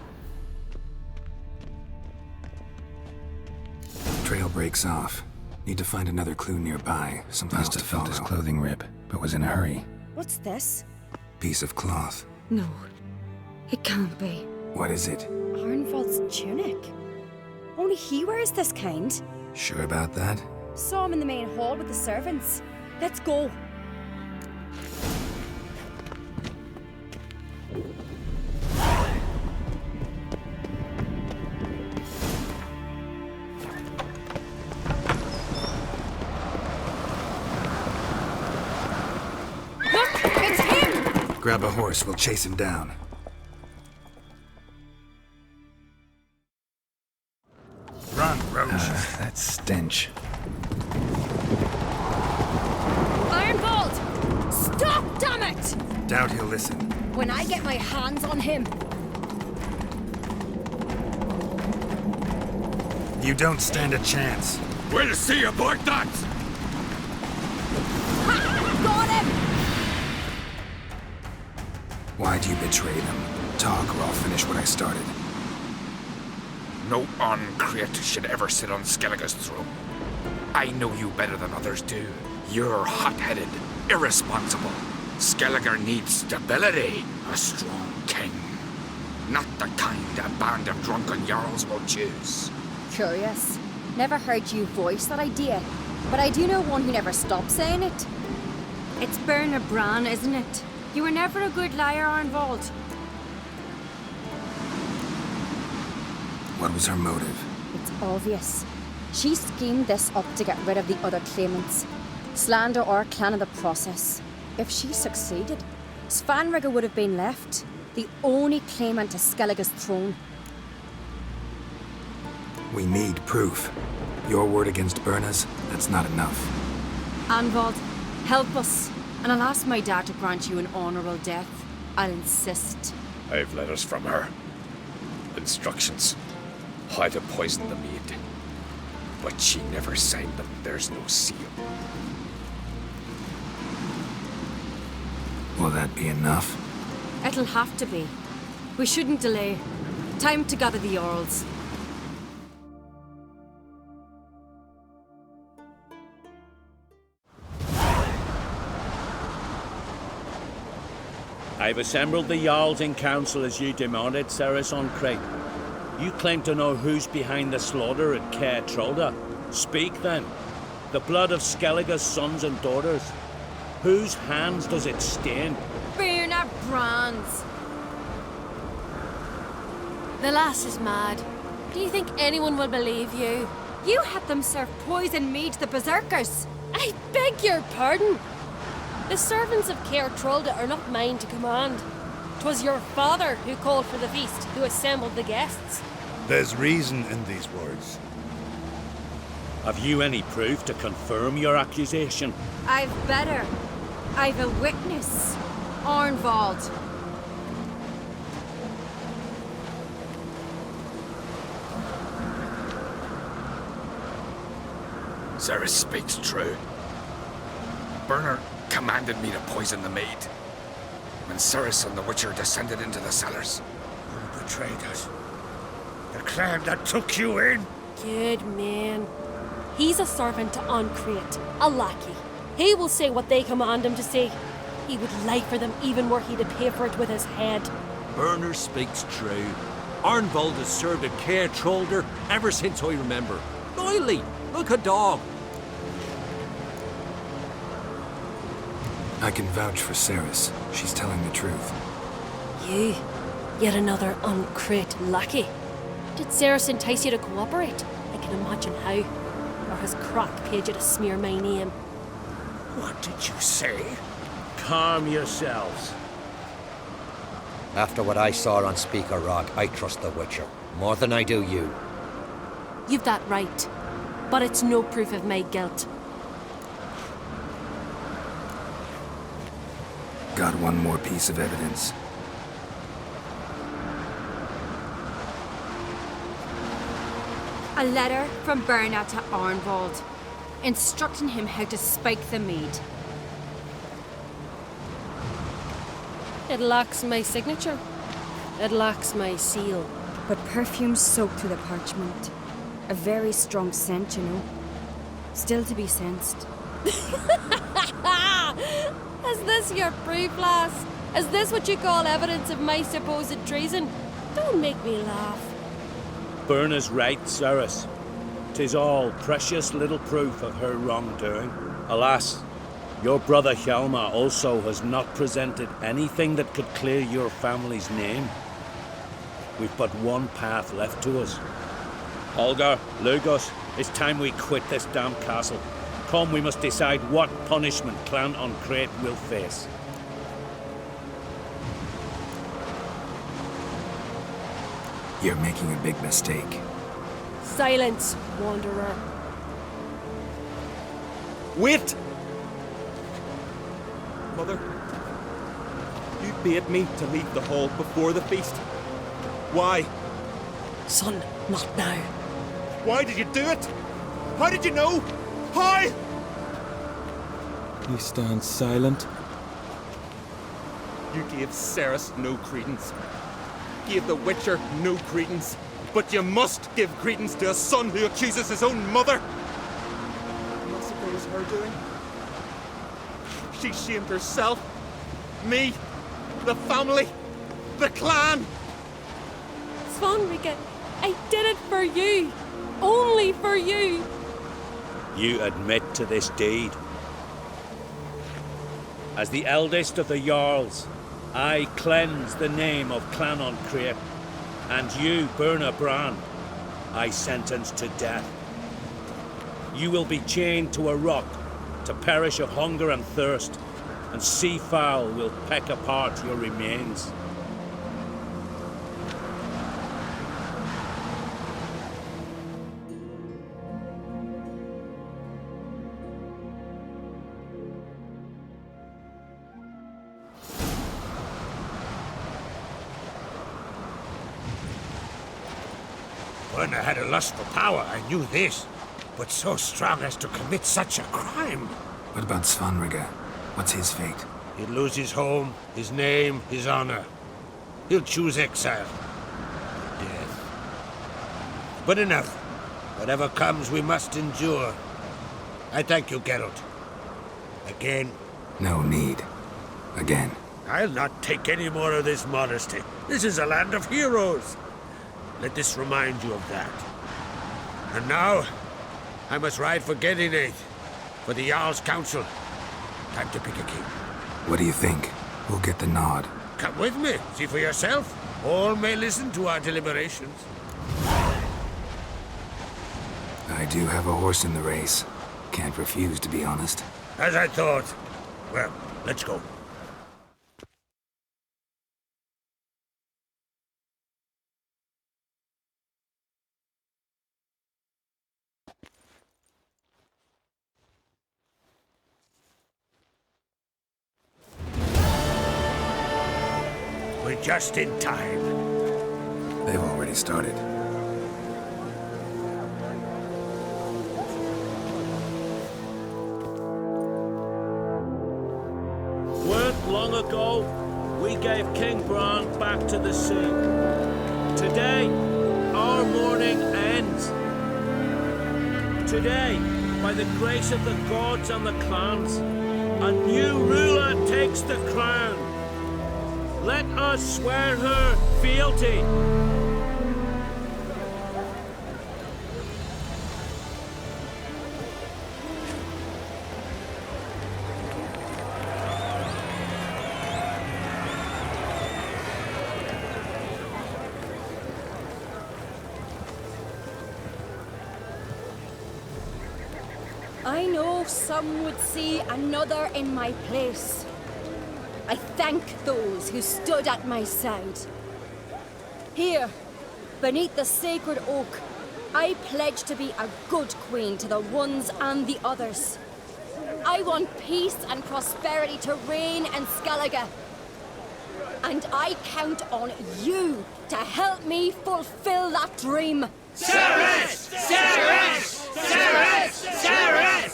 Trail breaks off. Need to find another clue nearby. Something else to felt his clothing rip, but was in a hurry. What's this? Piece of cloth. No, it can't be. What is it? Arnvald's tunic. Only he wears this kind. Sure about that? Saw him in the main hall with the servants. Let's go. Grab a horse, we'll chase him down. Run, Roach. That stench. Ironbolt! Stop, damn it! Doubt he'll listen. When I get my hands on him. You don't stand a chance. We'll see about that! Ha! Got him! Why'd you betray them? Talk or I'll finish what I started. No Uncreate should ever sit on Skellige's throne. I know you better than others do. You're hot-headed, irresponsible. Skellige needs stability, a strong king. Not the kind a band of drunken jarls will choose. Curious. Never heard you voice that idea, but I do know one who never stops saying it. It's Berna Bran, isn't it? You were never a good liar, Arnvald. What was her motive? It's obvious. She schemed this up to get rid of the other claimants. Slander our clan in the process. If she succeeded, Svanrigga would have been left, the only claimant to Skellige's throne. We need proof. Your word against Berna's, that's not enough. Arnvald, help us. And I'll ask my dad to grant you an honourable death. I'll insist. I've letters from her. Instructions. How to poison the mead. But she never signed them. There's no seal. Will that be enough? It'll have to be. We shouldn't delay. Time to gather the Jarls. I've assembled the Jarls in council as you demanded, Cerys on Crate. You claim to know who's behind the slaughter at Caer Trolda. Speak then. The blood of Skellige's sons and daughters. Whose hands does it stain? Berna Bran's. The lass is mad. Do you think anyone will believe you? You had them serve poison mead to the berserkers. I beg your pardon. The servants of Caer Trolda are not mine to command. 'Twas your father who called for the feast, who assembled the guests. There's reason in these words. Have you any proof to confirm your accusation? I've better. I've a witness. Arnvald. Cerys speaks true. Berna commanded me to poison the maid. When Cerys and the Witcher descended into the cellars. Who betrayed us? The clan that took you in? Good man. He's a servant to Uncreate, a lackey. He will say what they command him to say. He would lie for them even were he to pay for it with his head. Berner speaks true. Arnvald has served at Caer Trolda ever since I remember. Loyally, like a dog. I can vouch for Cerys. She's telling the truth. You? Yet another Uncreate lackey? Did Cerys entice you to cooperate? I can imagine how. Or has Croc paid you to smear my name? What did you say? Calm yourselves. After what I saw on Speaker Rock, I trust the Witcher. More than I do you. You've that right. But it's no proof of my guilt. Got one more piece of evidence. A letter from Berna to Arnvald, instructing him how to spike the mead. It lacks my signature. It lacks my seal. But perfume soaked through the parchment. A very strong scent, you know. Still to be sensed. Is this your proof, lass? Is this what you call evidence of my supposed treason? Don't make me laugh. Berna's right, Cerys. 'Tis all precious little proof of her wrongdoing. Alas, your brother Hjalmar also has not presented anything that could clear your family's name. We've but one path left to us. Holger, Lugos, it's time we quit this damn castle. Come, we must decide what punishment Clan Uncrate will face. You're making a big mistake. Silence, wanderer. Wait! Mother, you bade me to leave the hall before the feast. Why? Son, not now. Why did you do it? How did you know? How? You stand silent. You gave Cerys no credence. Gave the Witcher no credence. But you must give credence to a son who accuses his own mother. Unless it was her doing. She shamed herself, me, the family, the clan. Svanrika, I did it for you. Only for you. You admit to this deed. As the eldest of the Jarls, I cleanse the name of Clan Uncrate, and you, Berna Bran, I sentence to death. You will be chained to a rock to perish of hunger and thirst, and sea fowl will peck apart your remains. Berna had a lust for power, I knew this. But so strong as to commit such a crime. What about Svanrika? What's his fate? He'll lose his home, his name, his honor. He'll choose exile. Death. But enough. Whatever comes, we must endure. I thank you, Geralt. Again. No need. Again. I'll not take any more of this modesty. This is a land of heroes. Let this remind you of that. And now, I must ride for Gedinath, for the Jarl's Council. Time to pick a king. What do you think? Who'll get the nod? Come with me, see for yourself. All may listen to our deliberations. I do have a horse in the race. Can't refuse, to be honest. As I thought. Well, let's go. We're just in time. They've already started. Weren't long ago, we gave King Bran back to the sea. Today, our mourning ends. Today, by the grace of the gods and the clans, a new ruler takes the crown. Let us swear her fealty. I know some would see another in my place. I thank those who stood at my side. Here, beneath the sacred oak, I pledge to be a good queen to the ones and the others. I want peace and prosperity to reign in Skellige. And I count on you to help me fulfill that dream. Cerys! Cerys! Cerys! Cerys!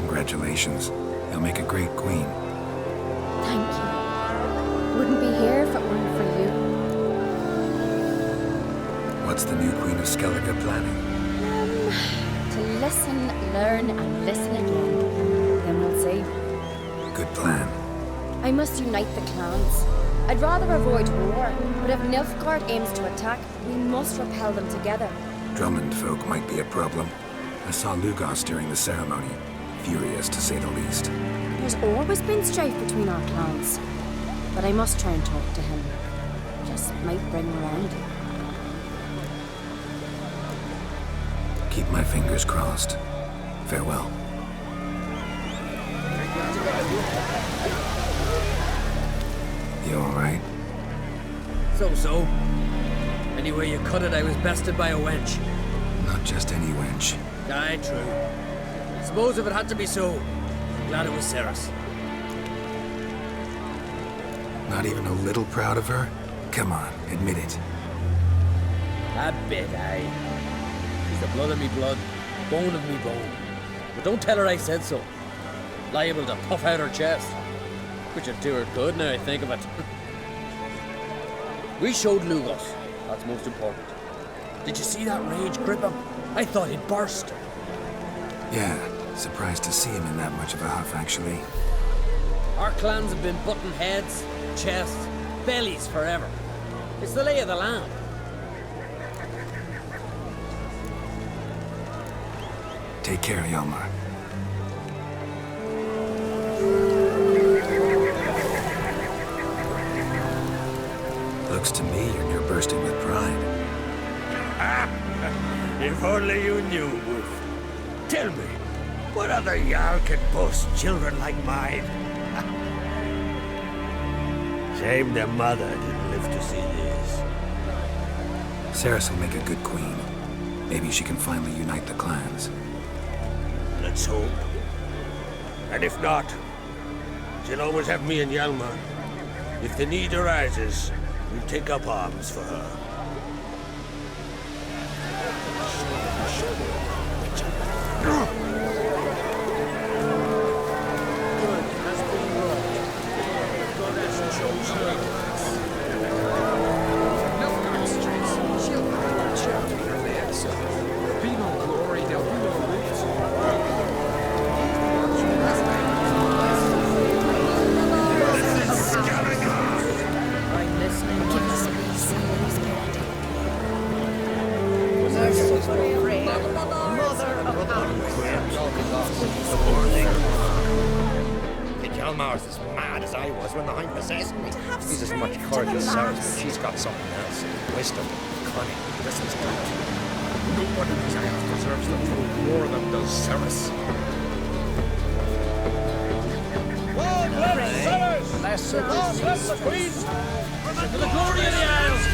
Congratulations. You'll make a great queen. Thank you. Wouldn't be here if it weren't for you. What's the new Queen of Skellige planning? To listen, learn, and listen again. Then we'll see. Good plan. I must unite the clans. I'd rather avoid war, but if Nilfgaard aims to attack, we must repel them together. Drummond folk might be a problem. I saw Lugos during the ceremony. Furious, to say the least. There's always been strife between our clans. But I must try and talk to him. Just might bring him around. Keep my fingers crossed. Farewell. You alright? So. Anyway you cut it, I was bested by a wench. Not just any wench. Aye, true. Suppose if it had to be so, I'm glad it was Cerys. Not even a little proud of her? Come on, admit it. A bit, aye. She's the blood of me blood, bone of me bone. But don't tell her I said so. Liable to puff out her chest. Which would do her good now I think of it. We showed Lugos. That's most important. Did you see that rage grip him? I thought he'd burst. Yeah, surprised to see him in that much of a huff, actually. Our clans have been butting heads, chests, bellies forever. It's the lay of the land. Take care, Hjalmar. Looks to me you're near bursting with pride. If only you knew, Wolf. Tell me, what other Jarl can boast children like mine? Shame their mother didn't live to see this. Cerys will make a good queen. Maybe she can finally unite the clans. Let's hope. And if not, she'll always have me and Hjalmar. If the need arises, we'll take up arms for her. Hjalmar's as mad as I was when the Hind possessed me. He's as much courage as Cerys, but she's got something else. Wisdom, cunning, respect. No one in these isles deserves the throne more than does Cerys. God bless Cerys! God bless the Queen! To the glory of the Isles!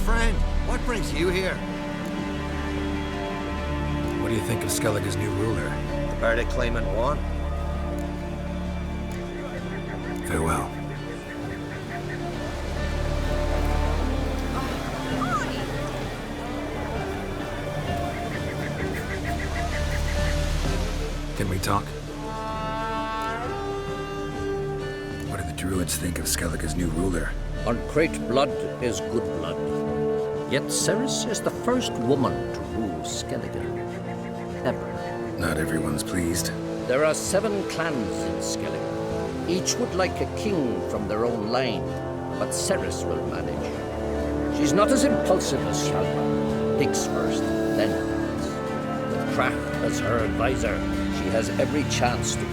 friend. What brings you here? What do you think of Skellige's new ruler? The verdict claimant won. Farewell. Can we talk? What do the druids think of Skellige's new ruler? Uncrate blood is good blood. Yet Cerys is the first woman to rule Skellige. Ever. Not everyone's pleased. There are 7 clans in Skellige. Each would like a king from their own line, but Cerys will manage. She's not as impulsive as Shalva. Thinks first, then acts. With Craft as her advisor, she has every chance to